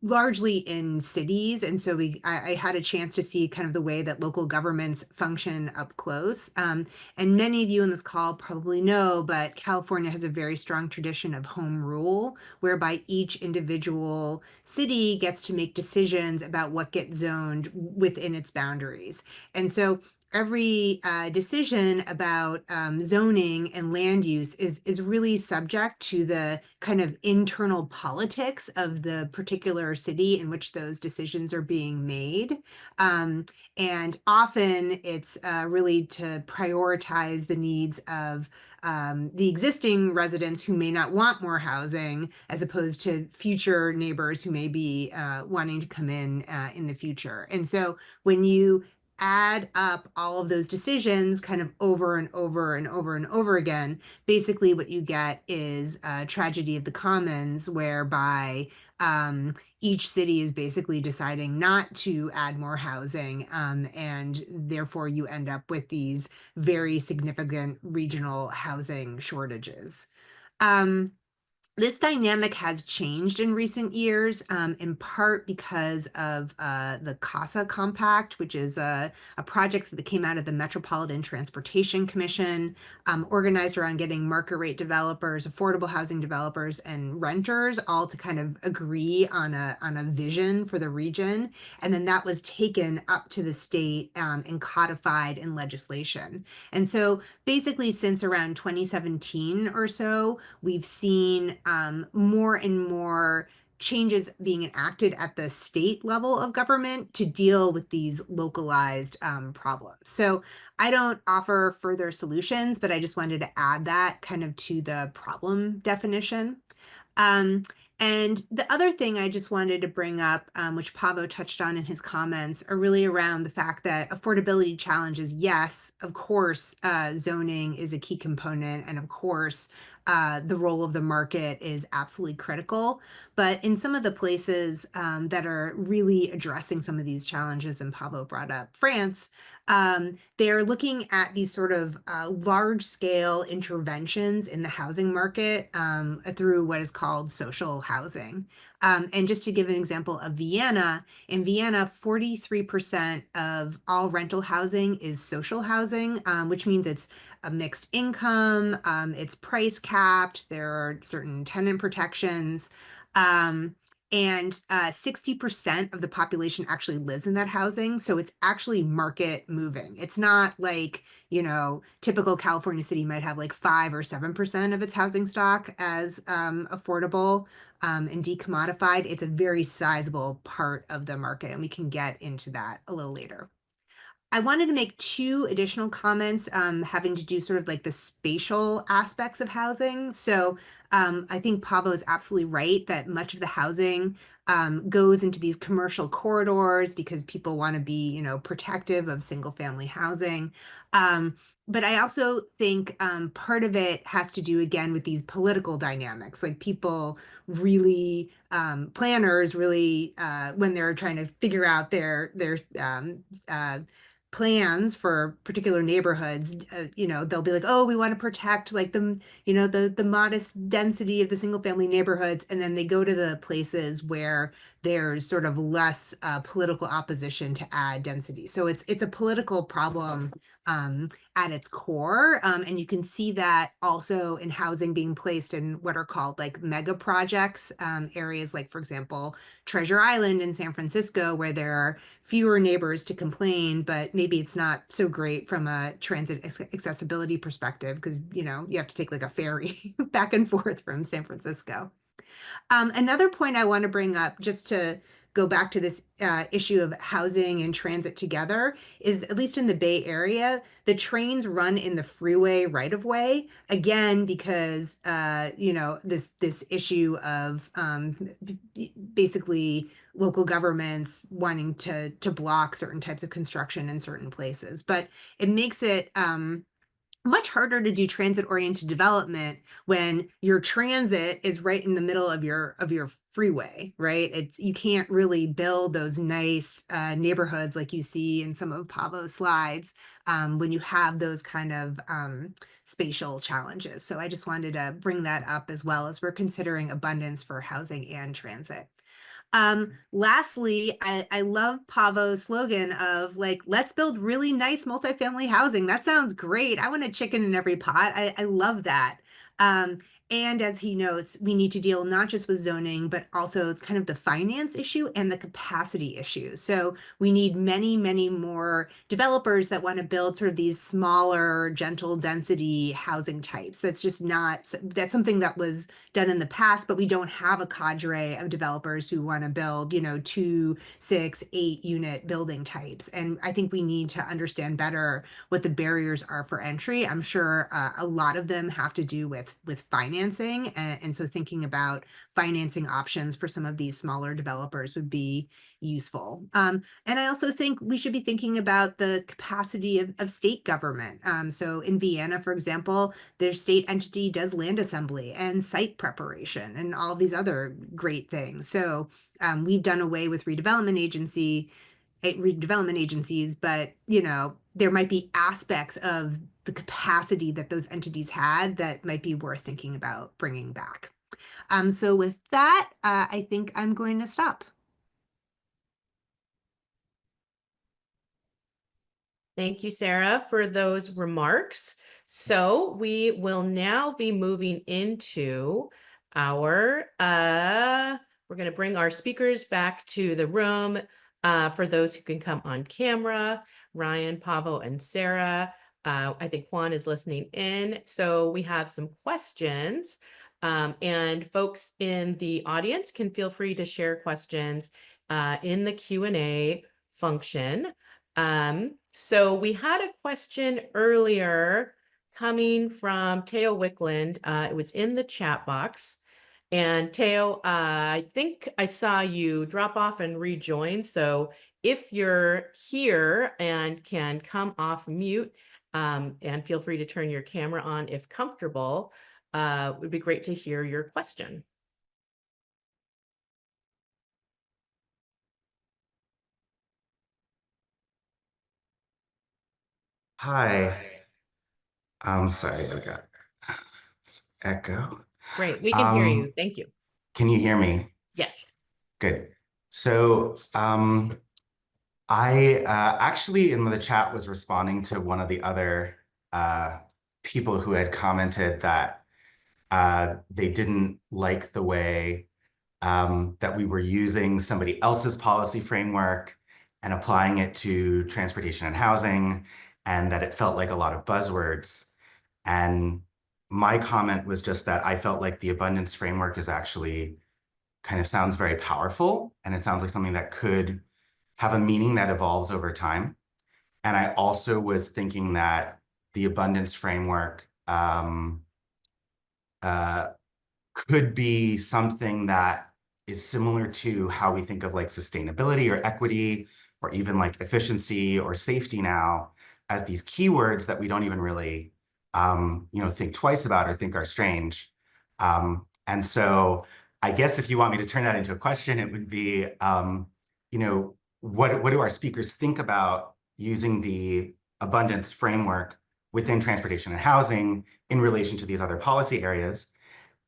largely in cities, and so I had a chance to see kind of the way that local governments function up close. And many of you in this call probably know, but California has a very strong tradition of home rule, whereby each individual city gets to make decisions about what gets zoned within its boundaries. And so every decision about zoning and land use is really subject to the kind of internal politics of the particular city in which those decisions are being made. And often it's really to prioritize the needs of the existing residents who may not want more housing, as opposed to future neighbors who may be wanting to come in the future. And so when you add up all of those decisions kind of over and over and over and over again, basically what you get is a tragedy of the commons, whereby each city is basically deciding not to add more housing, and therefore you end up with these very significant regional housing shortages. This dynamic has changed in recent years, in part because of the CASA Compact, which is a project that came out of the Metropolitan Transportation Commission, organized around getting market rate developers, affordable housing developers, and renters all to kind of agree on a vision for the region. And then that was taken up to the state and codified in legislation. And so basically since around 2017 or so, we've seen more and more changes being enacted at the state level of government to deal with these localized problems. So I don't offer further solutions, but I just wanted to add that kind of to the problem definition. And the other thing I just wanted to bring up, which Paavo touched on in his comments, are really around the fact that affordability challenges, yes, of course, zoning is a key component, and of course, the role of the market is absolutely critical. But in some of the places that are really addressing some of these challenges, and Paavo brought up France, they're looking at these sort of large-scale interventions in the housing market through what is called social housing. And just to give an example of Vienna, in Vienna, 43% of all rental housing is social housing, which means it's a mixed income, it's price capped, there are certain tenant protections. And 60% of the population actually lives in that housing. So it's actually market moving. It's not like, typical California city might have like 5 or 7% of its housing stock as affordable and decommodified. It's a very sizable part of the market, and we can get into that a little later. I wanted to make 2 additional comments having to do sort of like the spatial aspects of housing. So I think Paavo is absolutely right that much of the housing goes into these commercial corridors because people want to be, protective of single family housing. But I also think part of it has to do, again, with these political dynamics. Like people really, planners really, when they're trying to figure out their plans for particular neighborhoods, they'll be like, oh, we want to protect like the modest density of the single family neighborhoods. And then they go to the places where there's sort of less political opposition to add density. So it's a political problem at its core. And you can see that also in housing being placed in what are called like mega projects, areas like, for example, Treasure Island in San Francisco, where there are fewer neighbors to complain, but maybe it's not so great from a transit accessibility perspective because, you have to take like a ferry back and forth from San Francisco. Another point I want to bring up just to go back to this issue of housing and transit together is, at least in the Bay Area, the trains run in the freeway right of way, again, because this issue of basically local governments wanting to block certain types of construction in certain places. But it makes it much harder to do transit-oriented development when your transit is right in the middle of your freeway, right? You can't really build those nice neighborhoods like you see in some of Paavo's slides when you have those kind of spatial challenges. So I just wanted to bring that up as well as we're considering abundance for housing and transit. Lastly, I love Paavo's slogan of like, let's build really nice multifamily housing. That sounds great. I want a chicken in every pot. I love that. And as he notes, we need to deal not just with zoning, but also kind of the finance issue and the capacity issue. So we need many, many more developers that want to build sort of these smaller, gentle density housing types. That's something that was done in the past, but we don't have a cadre of developers who want to build, 2, 6, 8 unit building types. And I think we need to understand better what the barriers are for entry. I'm sure a lot of them have to do with financing. And so thinking about financing options for some of these smaller developers would be useful. And I also think we should be thinking about the capacity of state government. So in Vienna, for example, their state entity does land assembly and site preparation and all these other great things. So we've done away with redevelopment agencies, but there might be aspects of the capacity that those entities had that might be worth thinking about bringing back. So with that, I think I'm going to stop. Thank you, Sarah, for those remarks. So we will now be moving into our, we're going to bring our speakers back to the room for those who can come on camera, Ryan, Paavo, and Sarah. I think Juan is listening in. So we have some questions and folks in the audience can feel free to share questions in the Q&A function. So we had a question earlier coming from Teo Wickland. It was in the chat box. And Teo, I think I saw you drop off and rejoin. So if you're here and can come off mute and feel free to turn your camera on if comfortable, it would be great to hear your question. Hi. I'm sorry, I got echo. Great, we can hear you. Thank you. Can you hear me? Yes. Good. So I actually in the chat was responding to one of the other people who had commented that they didn't like the way that we were using somebody else's policy framework and applying it to transportation and housing, and that it felt like a lot of buzzwords. And my comment was just that I felt like the abundance framework is actually kind of sounds very powerful, and it sounds like something that could have a meaning that evolves over time. And I also was thinking that the abundance framework could be something that is similar to how we think of like sustainability or equity or even like efficiency or safety now as these keywords that we don't even really think twice about or think are strange. And so I guess if you want me to turn that into a question, it would be, what do our speakers think about using the abundance framework within transportation and housing in relation to these other policy areas?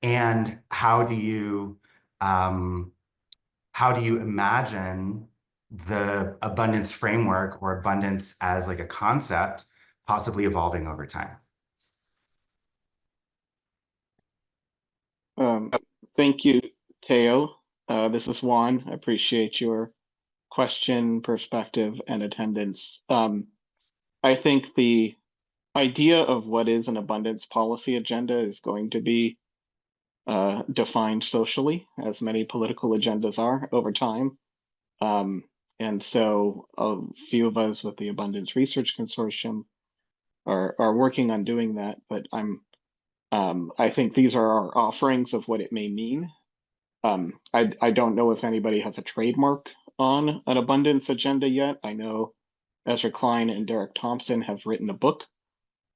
And how do you imagine the abundance framework or abundance as like a concept possibly evolving over time? Thank you, Teo. This is Juan. I appreciate your question, perspective, and attendance. I think the idea of what is an abundance policy agenda is going to be defined socially, as many political agendas are over time. And so a few of us with the Abundance Research Consortium are working on doing that, but I think these are our offerings of what it may mean. I don't know if anybody has a trademark on an abundance agenda yet. I know Ezra Klein and Derek Thompson have written a book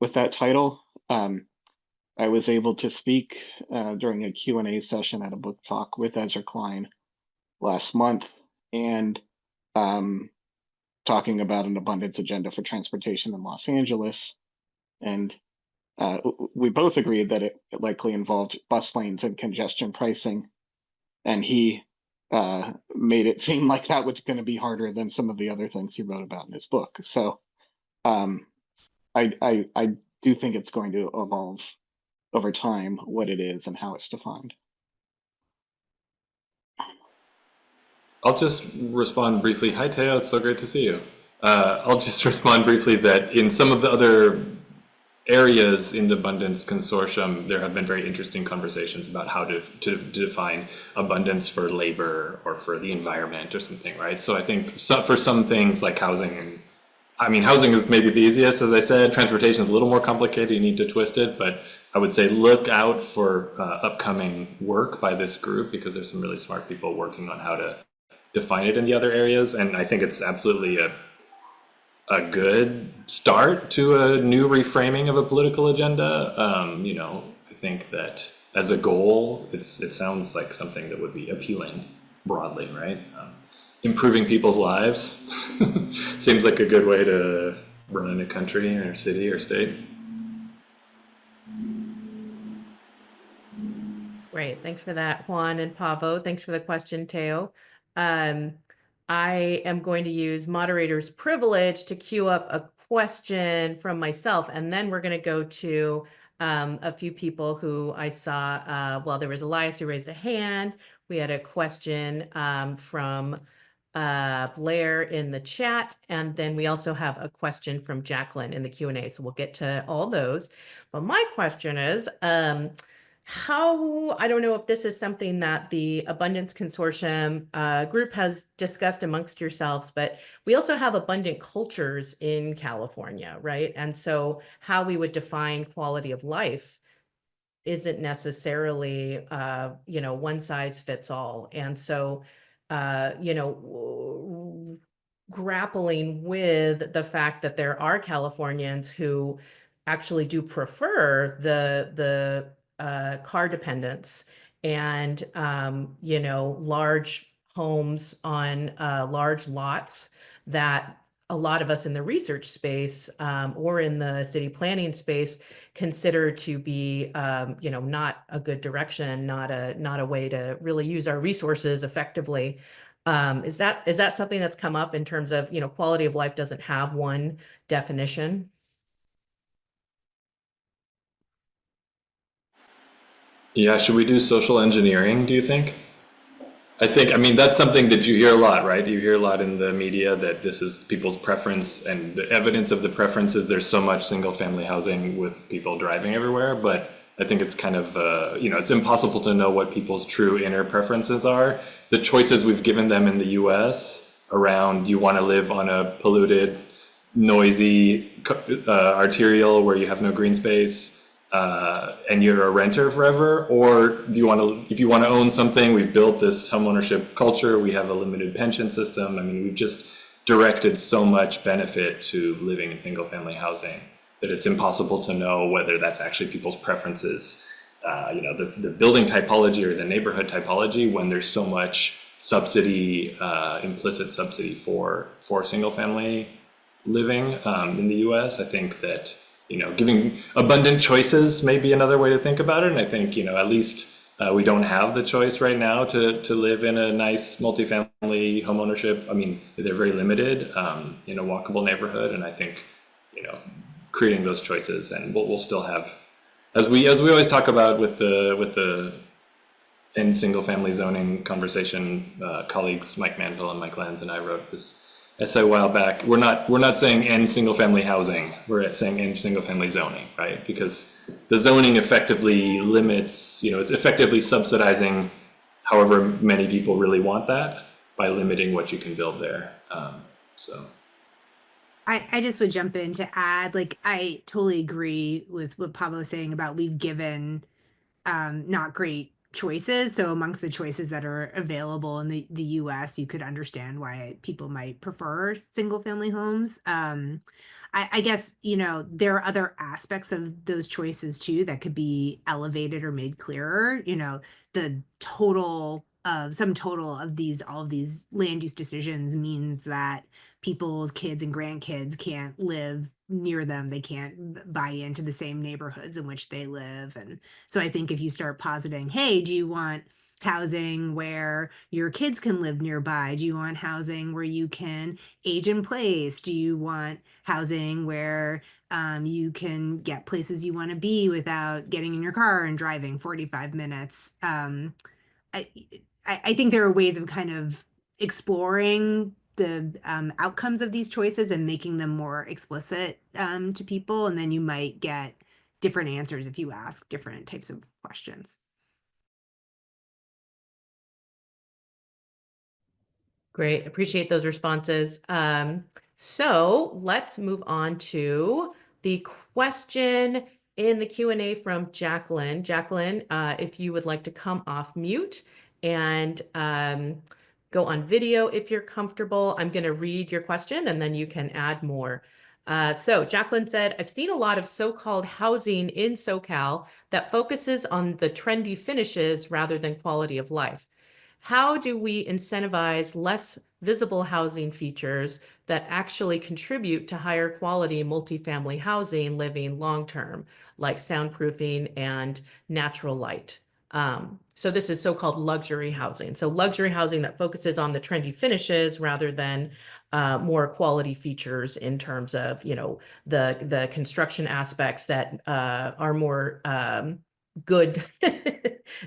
with that title. I was able to speak during a Q&A session at a book talk with Ezra Klein last month, and talking about an abundance agenda for transportation in Los Angeles. And we both agreed that it likely involved bus lanes and congestion pricing. And he made it seem like that was going to be harder than some of the other things he wrote about in his book. So I do think it's going to evolve over time what it is and how it's defined. I'll just respond briefly. Hi, Teo. It's so great to see you. I'll just respond briefly that in some of the other areas in the Abundance Consortium, there have been very interesting conversations about how to define abundance for labor or for the environment or something, right? So I think for some things like housing, and I mean, housing is maybe the easiest, as I said. Transportation is a little more complicated. You need to twist it, but I would say look out for upcoming work by this group, because there's some really smart people working on how to define it in the other areas. And I think it's absolutely a good start to a new reframing of a political agenda. You know, I think that as a goal, it sounds like something that would be appealing broadly, right? Improving people's lives seems like a good way to run a country or city or state. Great, thanks for that, Juan and Paavo. Thanks for the question, Teo. I am going to use moderator's privilege to queue up a question from myself, and then we're going to go to a few people who I saw. Well, there was Elias who raised a hand. We had a question from Blair in the chat, and then we also have a question from Jacqueline in the Q&A, so we'll get to all those. But my question is, I don't know if this is something that the Abundance Consortium group has discussed amongst yourselves, but we also have abundant cultures in California, right? And so how we would define quality of life isn't necessarily, one size fits all. And so, grappling with the fact that there are Californians who actually do prefer the car dependence and, large homes on large lots that a lot of us in the research space or in the city planning space consider to be, not a good direction, not a way to really use our resources effectively. Is that something that's come up in terms of, quality of life doesn't have one definition? Yeah, should we do social engineering, do you think? I mean, that's something that you hear a lot, right? You hear a lot in the media that this is people's preference, and the evidence of the preference is there's so much single family housing with people driving everywhere. But I think it's kind of, it's impossible to know what people's true inner preferences are. The choices we've given them in the US around, you want to live on a polluted, noisy arterial where you have no green space, and you're a renter forever, or do you want to, if you want to own something, we've built this homeownership culture, we have a limited pension system. I mean, we've just directed so much benefit to living in single family housing that it's impossible to know whether that's actually people's preferences, the building typology or the neighborhood typology, when there's so much subsidy, implicit subsidy for single family living in the US. I think that giving abundant choices may be another way to think about it. And I think, at least we don't have the choice right now to live in a nice multifamily homeownership. I mean, they're very limited in a walkable neighborhood. And I think, creating those choices, and we'll still have, as we always talk about with the end single family zoning conversation, colleagues Mike Manville and Mike Lenz and I wrote this essay a while back. We're not saying end single family housing, we're saying end single family zoning, right? Because the zoning effectively limits, it's effectively subsidizing however many people really want that. limiting what you can build there. So. I just would jump in to add, like, I totally agree with what Paavo was saying about we've given not great choices. So amongst the choices that are available in the US, you could understand why people might prefer single family homes. I guess, you know, there are other aspects of those choices too that could be elevated or made clearer. You know, the sum total of all of these land use decisions means that people's kids and grandkids can't live near them. They can't buy into the same neighborhoods in which they live. And so I think if you start positing, hey, do you want housing where your kids can live nearby? Do you want housing where you can age in place? Do you want housing where you can get places you want to be without getting in your car and driving 45 minutes? I think there are ways of kind of exploring the outcomes of these choices and making them more explicit to people. And then you might get different answers if you ask different types of questions. Great. Appreciate those responses. So let's move on to the question in the Q&A from Jacqueline. Jacqueline, if you would like to come off mute and go on video if you're comfortable. I'm going to read your question and then you can add more. So Jacqueline said, I've seen a lot of so-called housing in SoCal that focuses on the trendy finishes rather than quality of life. How do we incentivize less visible housing features that actually contribute to higher quality multifamily housing living long-term, like soundproofing and natural light? So this is so-called luxury housing. So luxury housing that focuses on the trendy finishes rather than more quality features in terms of, you know, the construction aspects that are more good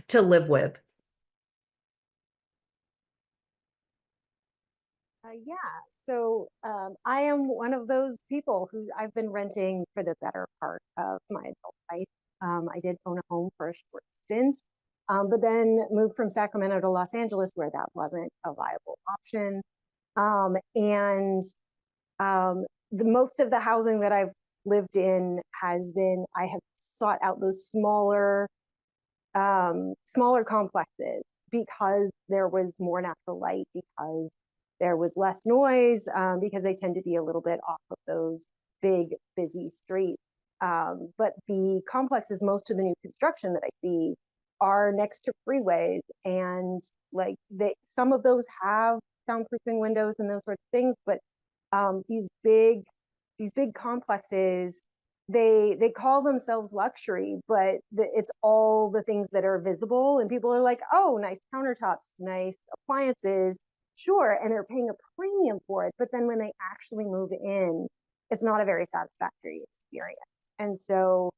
to live with. Yeah, so I am one of those people who I've been renting for the better part of my adult life. I did own a home for a short stint, but then moved from Sacramento to Los Angeles where that wasn't a viable option. The most of the housing that I've lived in has been, I have sought out those smaller complexes because there was more natural light, because there was less noise, because they tend to be a little bit off of those big, busy streets. But the complexes, most of the new construction that I see are next to freeways, and like some of those have soundproofing windows and those sorts of things, but these big complexes, they call themselves luxury, but it's all the things that are visible, and people are like, oh, nice countertops, nice appliances, sure, and they're paying a premium for it, but then when they actually move in, it's not a very satisfactory experience. And so,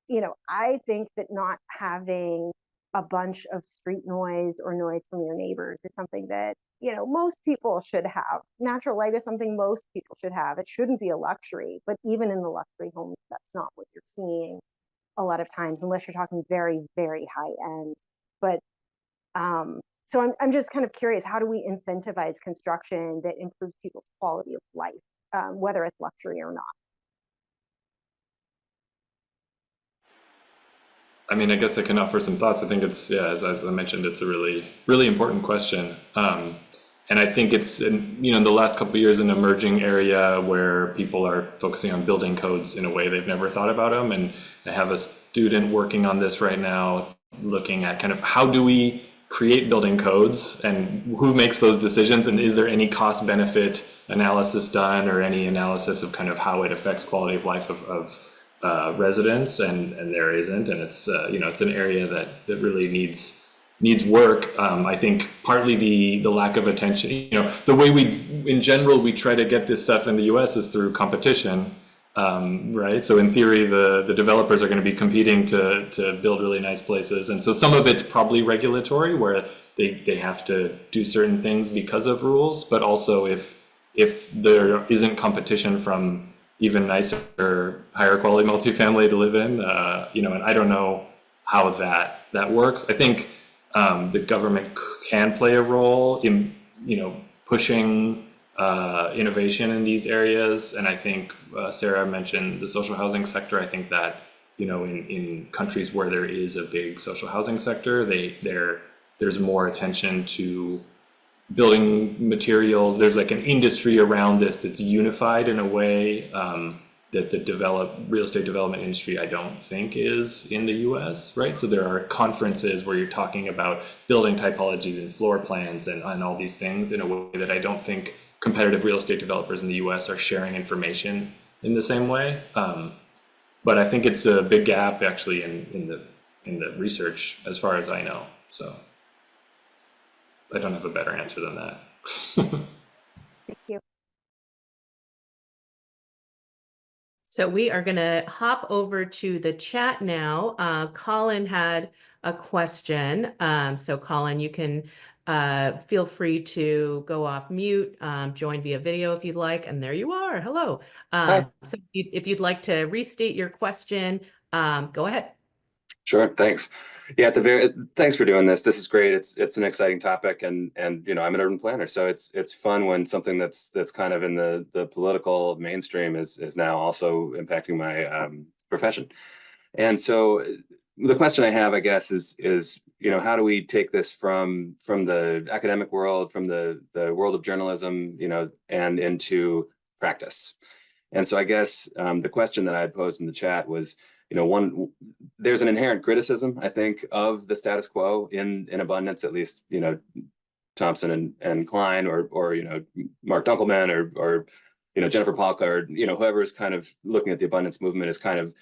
you know, I think that not having a bunch of street noise or noise from your neighbors is something that, you know, most people should have. Natural light is something most people should have. It shouldn't be a luxury, but even in the luxury homes, that's not what you're seeing a lot of times, unless you're talking very, very high end. But so I'm just kind of curious, how do we incentivize construction that improves people's quality of life, whether it's luxury or not? I mean, I guess I can offer some thoughts. I think it's, yeah, as I mentioned, it's a really, really important question. And I think it's, you know, in the last couple of years, an emerging area where people are focusing on building codes in a way they've never thought about them. And I have a student working on this right now, looking at kind of how do we create building codes and who makes those decisions, and is there any cost benefit analysis done or any analysis of kind of how it affects quality of life of residents, and there isn't, and it's you know, it's an area that really needs work. I think partly the lack of attention, you know, the way in general we try to get this stuff in the US is through competition, right? So in theory, the developers are going to be competing to build really nice places, and so some of it's probably regulatory, where they have to do certain things because of rules, but also if there isn't competition from even nicer, higher quality multifamily to live in, you know, and I don't know how that works. I think the government can play a role in pushing innovation in these areas. And I think Sarah mentioned the social housing sector. I think that, in countries where there is a big social housing sector, there's more attention to building materials. There's like an industry around this that's unified in a way that the real estate development industry, I don't think, is in the US, right? So there are conferences where you're talking about building typologies and floor plans and all these things in a way that I don't think competitive real estate developers in the US are sharing information in the same way. But I think it's a big gap actually in the research as far as I know. So I don't have a better answer than that. Thank you. So we are going to hop over to the chat now. Colin had a question. So Colin, you can feel free to go off mute, join via video if you'd like. And there you are. Hello. So if you'd like to restate your question, go ahead. Sure, thanks. Yeah, thanks for doing this. This is great. It's an exciting topic, and I'm an urban planner, so it's fun when something that's kind of in the political mainstream is now also impacting my profession. And so the question I have, I guess, is how do we take this from the academic world, from the world of journalism, and into practice? And so I guess the question that I had posed in the chat was, there's an inherent criticism, I think, of the status quo in abundance, at least, Thompson and Klein or Mark Dunkelman or Jennifer Palka or, whoever is kind of looking at the abundance movement is kind of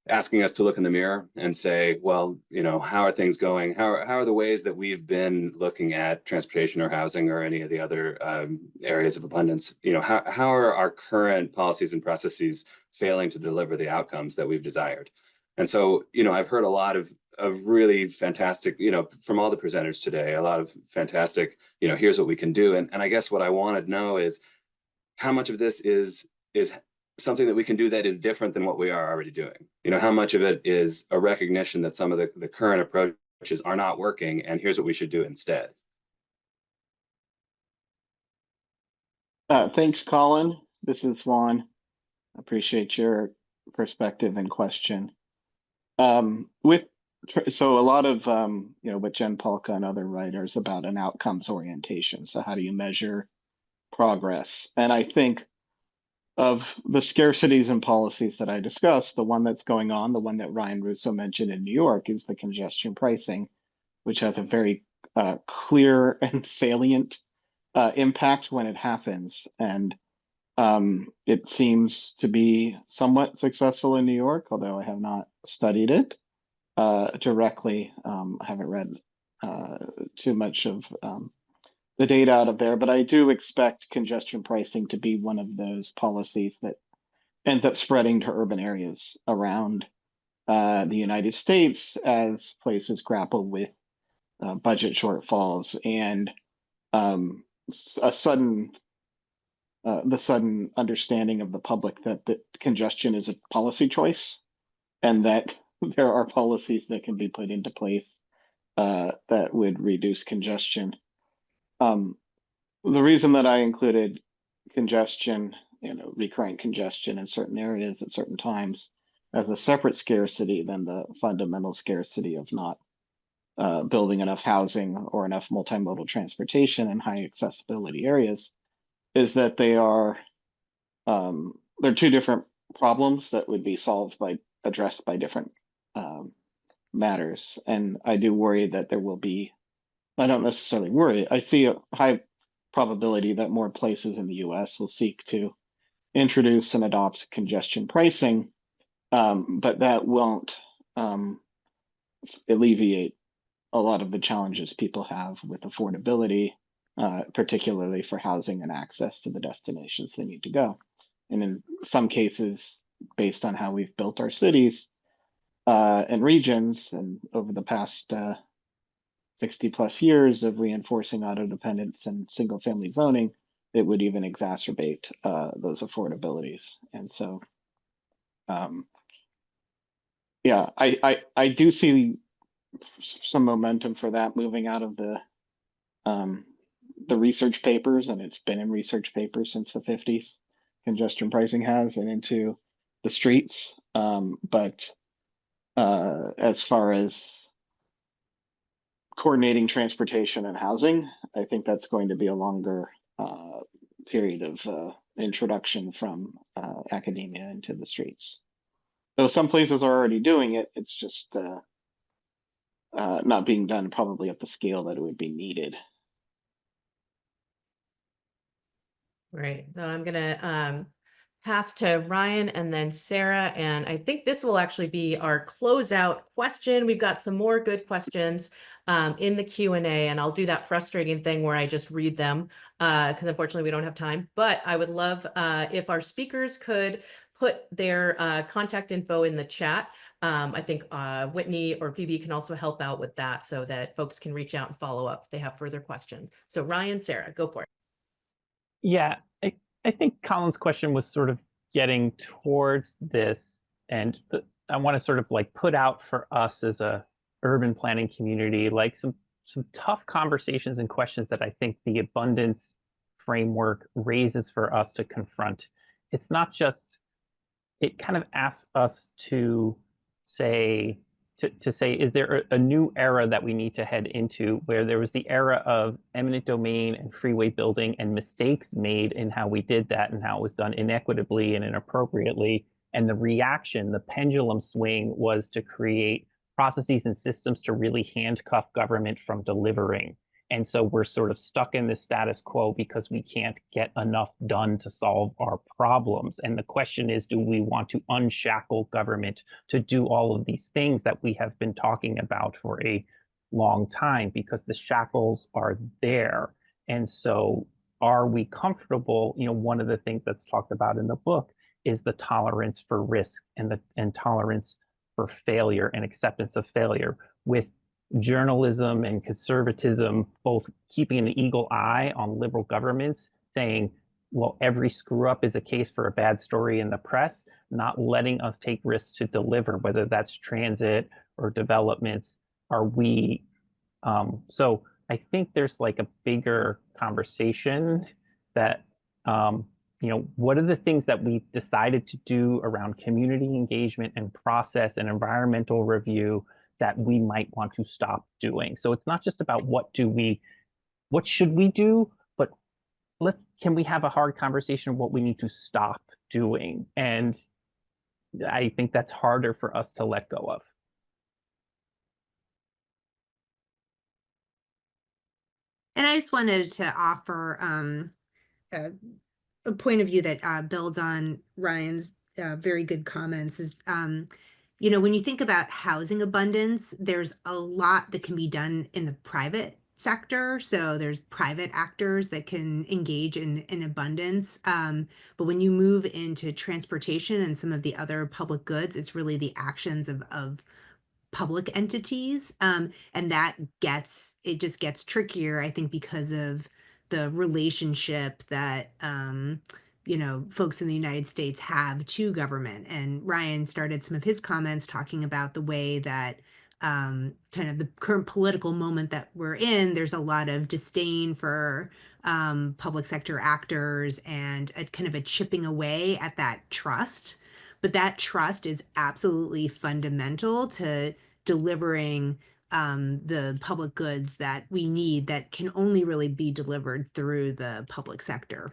asking us to look in the mirror and say, well, how are things going? How are the ways that we've been looking at transportation or housing or any of the other areas of abundance? How are our current policies and processes failing to deliver the outcomes that we've desired? And so, I've heard a lot of really fantastic, from all the presenters today, a lot of fantastic, here's what we can do. And I guess what I want to know is how much of this is something that we can do that is different than what we are already doing. How much of it is a recognition that some of the current approaches are not working, and here's what we should do instead. Thanks, Colin. This is Juan. Appreciate your perspective and question. So a lot of with Jen Palka and other writers about an outcomes orientation. So how do you measure progress? And I think of the scarcities and policies that I discussed, the one that's going on, the one that Ryan Russo mentioned in New York, is the congestion pricing, which has a very clear and salient impact when it happens. And it seems to be somewhat successful in New York, although I have not studied it directly. I haven't read too much of the data out of there, but I do expect congestion pricing to be one of those policies that ends up spreading to urban areas around the United States as places grapple with budget shortfalls and the sudden understanding of the public that congestion is a policy choice and that there are policies that can be put into place that would reduce congestion. The reason that I included congestion, recurrent congestion in certain areas at certain times as a separate scarcity than the fundamental scarcity of not building enough housing or enough multimodal transportation in high accessibility areas is that they're two different problems that would be addressed by different matters. And I do worry that there will be, I don't necessarily worry, I see a high probability that more places in the US will seek to introduce and adopt congestion pricing, but that won't alleviate a lot of the challenges people have with affordability, particularly for housing and access to the destinations they need to go. And in some cases, based on how we've built our cities and regions, and over the past 60 plus years of reinforcing auto dependence and single family zoning, it would even exacerbate those affordabilities. And so, yeah, I do see some momentum for that moving out of the the research papers, and it's been in research papers since the 50s. Congestion pricing has, and into the streets. But as far as coordinating transportation and housing, I think that's going to be a longer period of introduction from academia into the streets. Though some places are already doing it, it's just not being done probably at the scale that it would be needed. Right. Now I'm gonna pass to Ryan and then Sarah, and I think this will actually be our closeout question. We've got some more good questions in the Q&A, and I'll do that frustrating thing where I just read them because unfortunately we don't have time. But I would love if our speakers could put their contact info in the chat. I think Whitney or Phoebe can also help out with that so that folks can reach out and follow up if they have further questions. So Ryan, Sarah, go for it. Yeah, I think Colin's question was sort of getting towards this, and I want to sort of like put out for us as a urban planning community, like some tough conversations and questions that I think the abundance framework raises for us to confront. It's not just, it kind of asks us to say, is there a new era that we need to head into, where there was the era of eminent domain and freeway building and mistakes made in how we did that and how it was done inequitably and inappropriately. And the reaction, the pendulum swing, was to create processes and systems to really handcuff government from delivering. And so we're sort of stuck in this status quo because we can't get enough done to solve our problems. And the question is, do we want to unshackle government to do all of these things that we have been talking about for a long time? Because the shackles are there. And so are we comfortable? You know, one of the things that's talked about in the book is the tolerance for risk and tolerance for failure and acceptance of failure, with journalism and conservatism both keeping an eagle eye on liberal governments, saying, well, every screw up is a case for a bad story in the press, not letting us take risks to deliver, whether that's transit or developments. Are we so I think there's like a bigger conversation that you know, what are the things that we've decided to do around community engagement and process and environmental review that we might want to stop doing? So it's not just about what should we do, but can we have a hard conversation of what we need to stop doing? And I think that's harder for us to let go of. And I just wanted to offer a point of view that builds on Ryan's very good comments. Is you know, when you think about housing abundance, there's a lot that can be done in the private sector. So there's private actors that can engage in abundance. But when you move into transportation and some of the other public goods, it's really the actions of public entities. And that just gets trickier, I think, because of the relationship that you know, folks in the United States have to government. And Ryan started some of his comments talking about the way that kind of the current political moment that we're in, there's a lot of disdain for public sector actors and a kind of a chipping away at that trust. But that trust is absolutely fundamental to delivering the public goods that we need, that can only really be delivered through the public sector.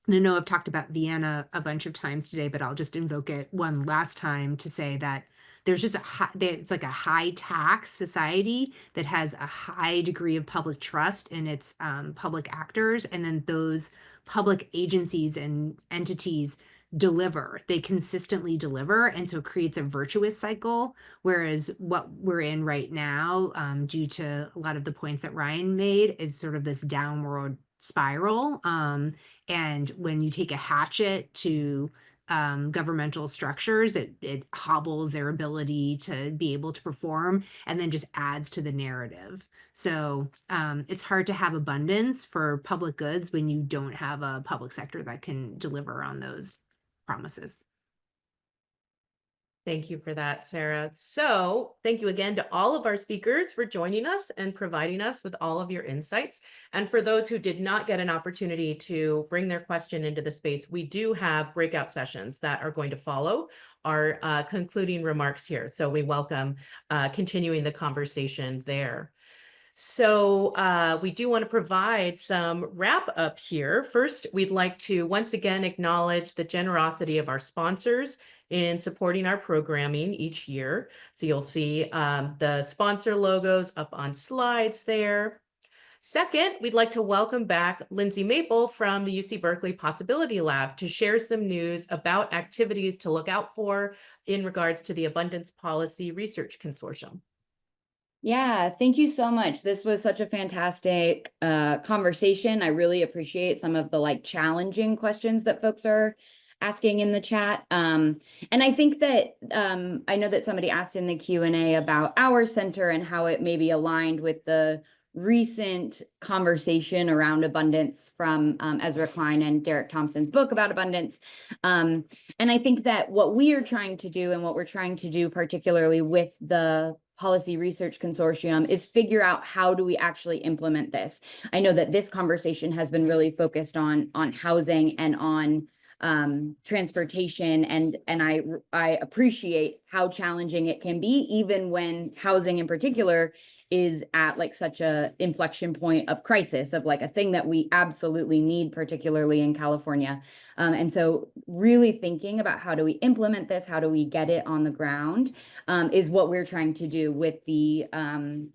And I know I've talked about Vienna a bunch of times today, but I'll just invoke it one last time to say that there's just it's like a high tax society that has a high degree of public trust in its public actors. And then those public agencies and entities they consistently deliver. And so it creates a virtuous cycle. Whereas what we're in right now, due to a lot of the points that Ryan made, is sort of this downward spiral. And when you take a hatchet to governmental structures, it hobbles their ability to be able to perform, and then just adds to the narrative. So it's hard to have abundance for public goods when you don't have a public sector that can deliver on those promises. Thank you for that, Sarah. So thank you again to all of our speakers for joining us and providing us with all of your insights. And for those who did not get an opportunity to bring their question into the space, we do have breakout sessions that are going to follow our concluding remarks here. So we welcome continuing the conversation there. So we do want to provide some wrap up here. First, we'd like to once again acknowledge the generosity of our sponsors in supporting our programming each year. So you'll see the sponsor logos up on slides there. Second, we'd like to welcome back Lindsay Maple from the UC Berkeley Possibility Lab to share some news about activities to look out for in regards to the Abundance Policy Research Consortium. Yeah, thank you so much. This was such a fantastic conversation. I really appreciate some of the challenging questions that folks are asking in the chat. And I think that I know that somebody asked in the Q&A about our center and how it may be aligned with the recent conversation around abundance from Ezra Klein and Derek Thompson's book about abundance. And I think that what we are trying to do and what we're trying to do particularly with the Policy Research Consortium is figure out how do we actually implement this. I know that this conversation has been really focused on housing and on transportation, and I appreciate how challenging it can be, even when housing in particular is at such a inflection point of crisis, of a thing that we absolutely need, particularly in California. And so really thinking about how do we implement this, how do we get it on the ground, is what we're trying to do with the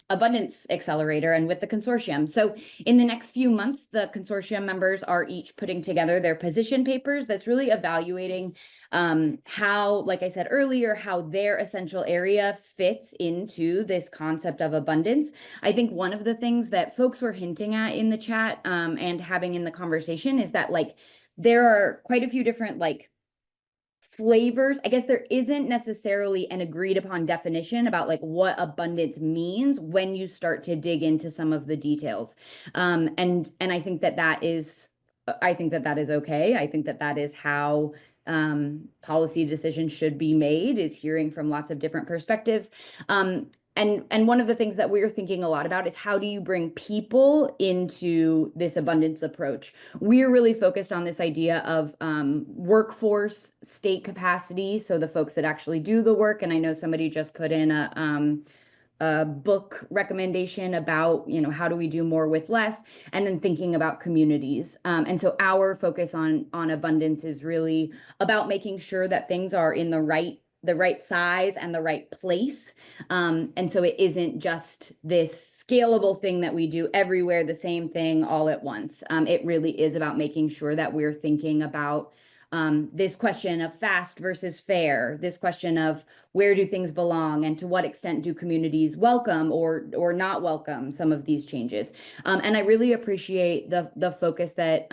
Abundance Accelerator and with the consortium. So in the next few months, the consortium members are each putting together their position papers that's really evaluating how, like I said earlier, how their essential area fits into this concept of abundance. I think one of the things that folks were hinting at in the chat and having in the conversation is that there are quite a few different flavors. I guess there isn't necessarily an agreed upon definition about what abundance means when you start to dig into some of the details. And I think that is okay. I think that is how policy decisions should be made, is hearing from lots of different perspectives. And one of the things that we're thinking a lot about is how do you bring people into this abundance approach? We're really focused on this idea of workforce state capacity, so the folks that actually do the work. And I know somebody just put in a book recommendation about, how do we do more with less, and then thinking about communities. And so our focus on abundance is really about making sure that things are in the right size and the right place. And so it isn't just this scalable thing that we do everywhere, the same thing all at once. It really is about making sure that we're thinking about this question of fast versus fair, this question of where do things belong, and to what extent do communities welcome or not welcome some of these changes. And I really appreciate the focus that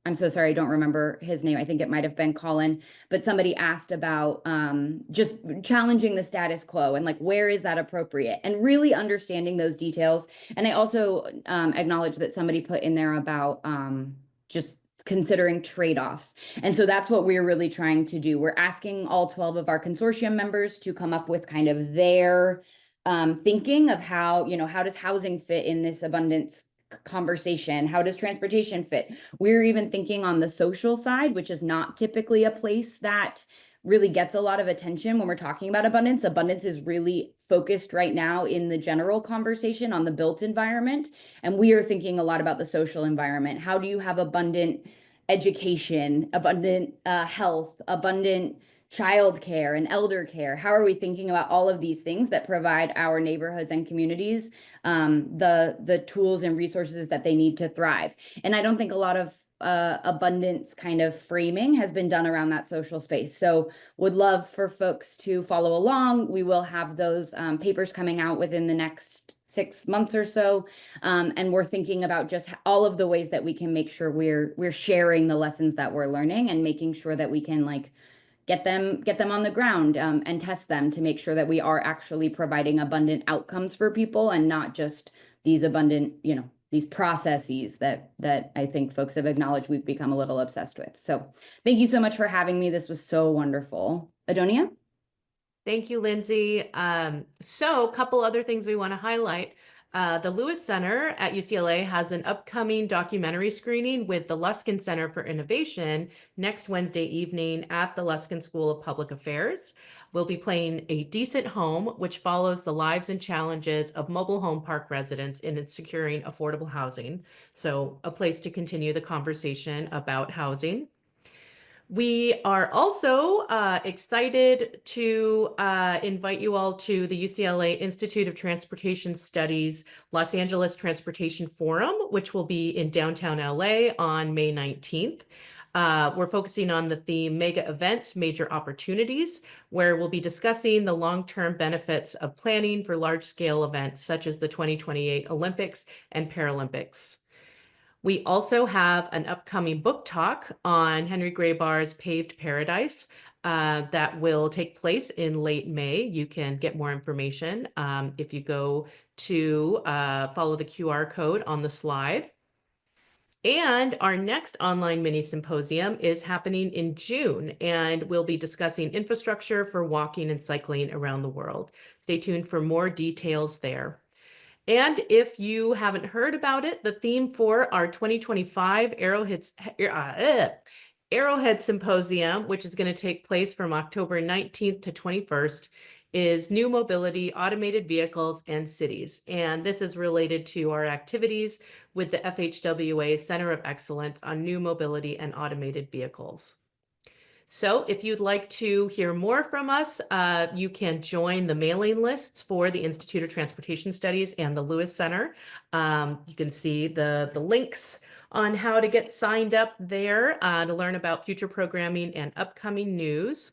I'm so sorry, I don't remember his name. I think it might have been Colin, but somebody asked about just challenging the status quo and where is that appropriate, and really understanding those details. And I also acknowledge that somebody put in there about just considering trade-offs. And so that's what we're really trying to do. We're asking all 12 of our consortium members to come up with kind of their thinking of how does housing fit in this abundance conversation? How does transportation fit? We're even thinking on the social side, which is not typically a place that really gets a lot of attention when we're talking about abundance. Abundance is really focused right now in the general conversation on the built environment. And we are thinking a lot about the social environment. How do you have abundant education, abundant health, abundant childcare and elder care? How are we thinking about all of these things that provide our neighborhoods and communities the tools and resources that they need to thrive? And I don't think a lot of abundance kind of framing has been done around that social space. So would love for folks to follow along. We will have those papers coming out within the next 6 months or so. And we're thinking about just all of the ways that we can make sure we're sharing the lessons that we're learning and making sure that we can get them on the ground and test them to make sure that we are actually providing abundant outcomes for people and not just these abundant, these processes that I think folks have acknowledged we've become a little obsessed with. So thank you so much for having me. This was so wonderful. Adonia? Thank you, Lindsay. So a couple other things we want to highlight. The Lewis Center at UCLA has an upcoming documentary screening with the Luskin Center for Innovation next Wednesday evening at the Luskin School of Public Affairs. We'll be playing A Decent Home, which follows the lives and challenges of mobile home park residents in securing affordable housing. So a place to continue the conversation about housing. We are also excited to invite you all to the UCLA Institute of Transportation Studies Los Angeles Transportation Forum, which will be in downtown LA on May 19th. We're focusing on the theme Mega Events, Major Opportunities, where we'll be discussing the long-term benefits of planning for large-scale events such as the 2028 Olympics and Paralympics. We also have an upcoming book talk on Henry Graybar's Paved Paradise that will take place in late May. You can get more information if you go to follow the QR code on the slide. And our next online mini symposium is happening in June, and we'll be discussing infrastructure for walking and cycling around the world. Stay tuned for more details there. And if you haven't heard about it, the theme for our 2025 Arrowhead Symposium, which is going to take place from October 19th to 21st, is New Mobility, Automated Vehicles, and Cities. And this is related to our activities with the FHWA Center of Excellence on New Mobility and Automated Vehicles. So if you'd like to hear more from us, you can join the mailing lists for the Institute of Transportation Studies and the Lewis Center. You can see the links on how to get signed up there to learn about future programming and upcoming news.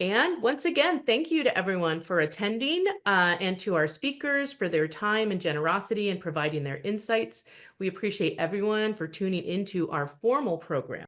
And once again, thank you to everyone for attending and to our speakers for their time and generosity in providing their insights. We appreciate everyone for tuning into our formal program.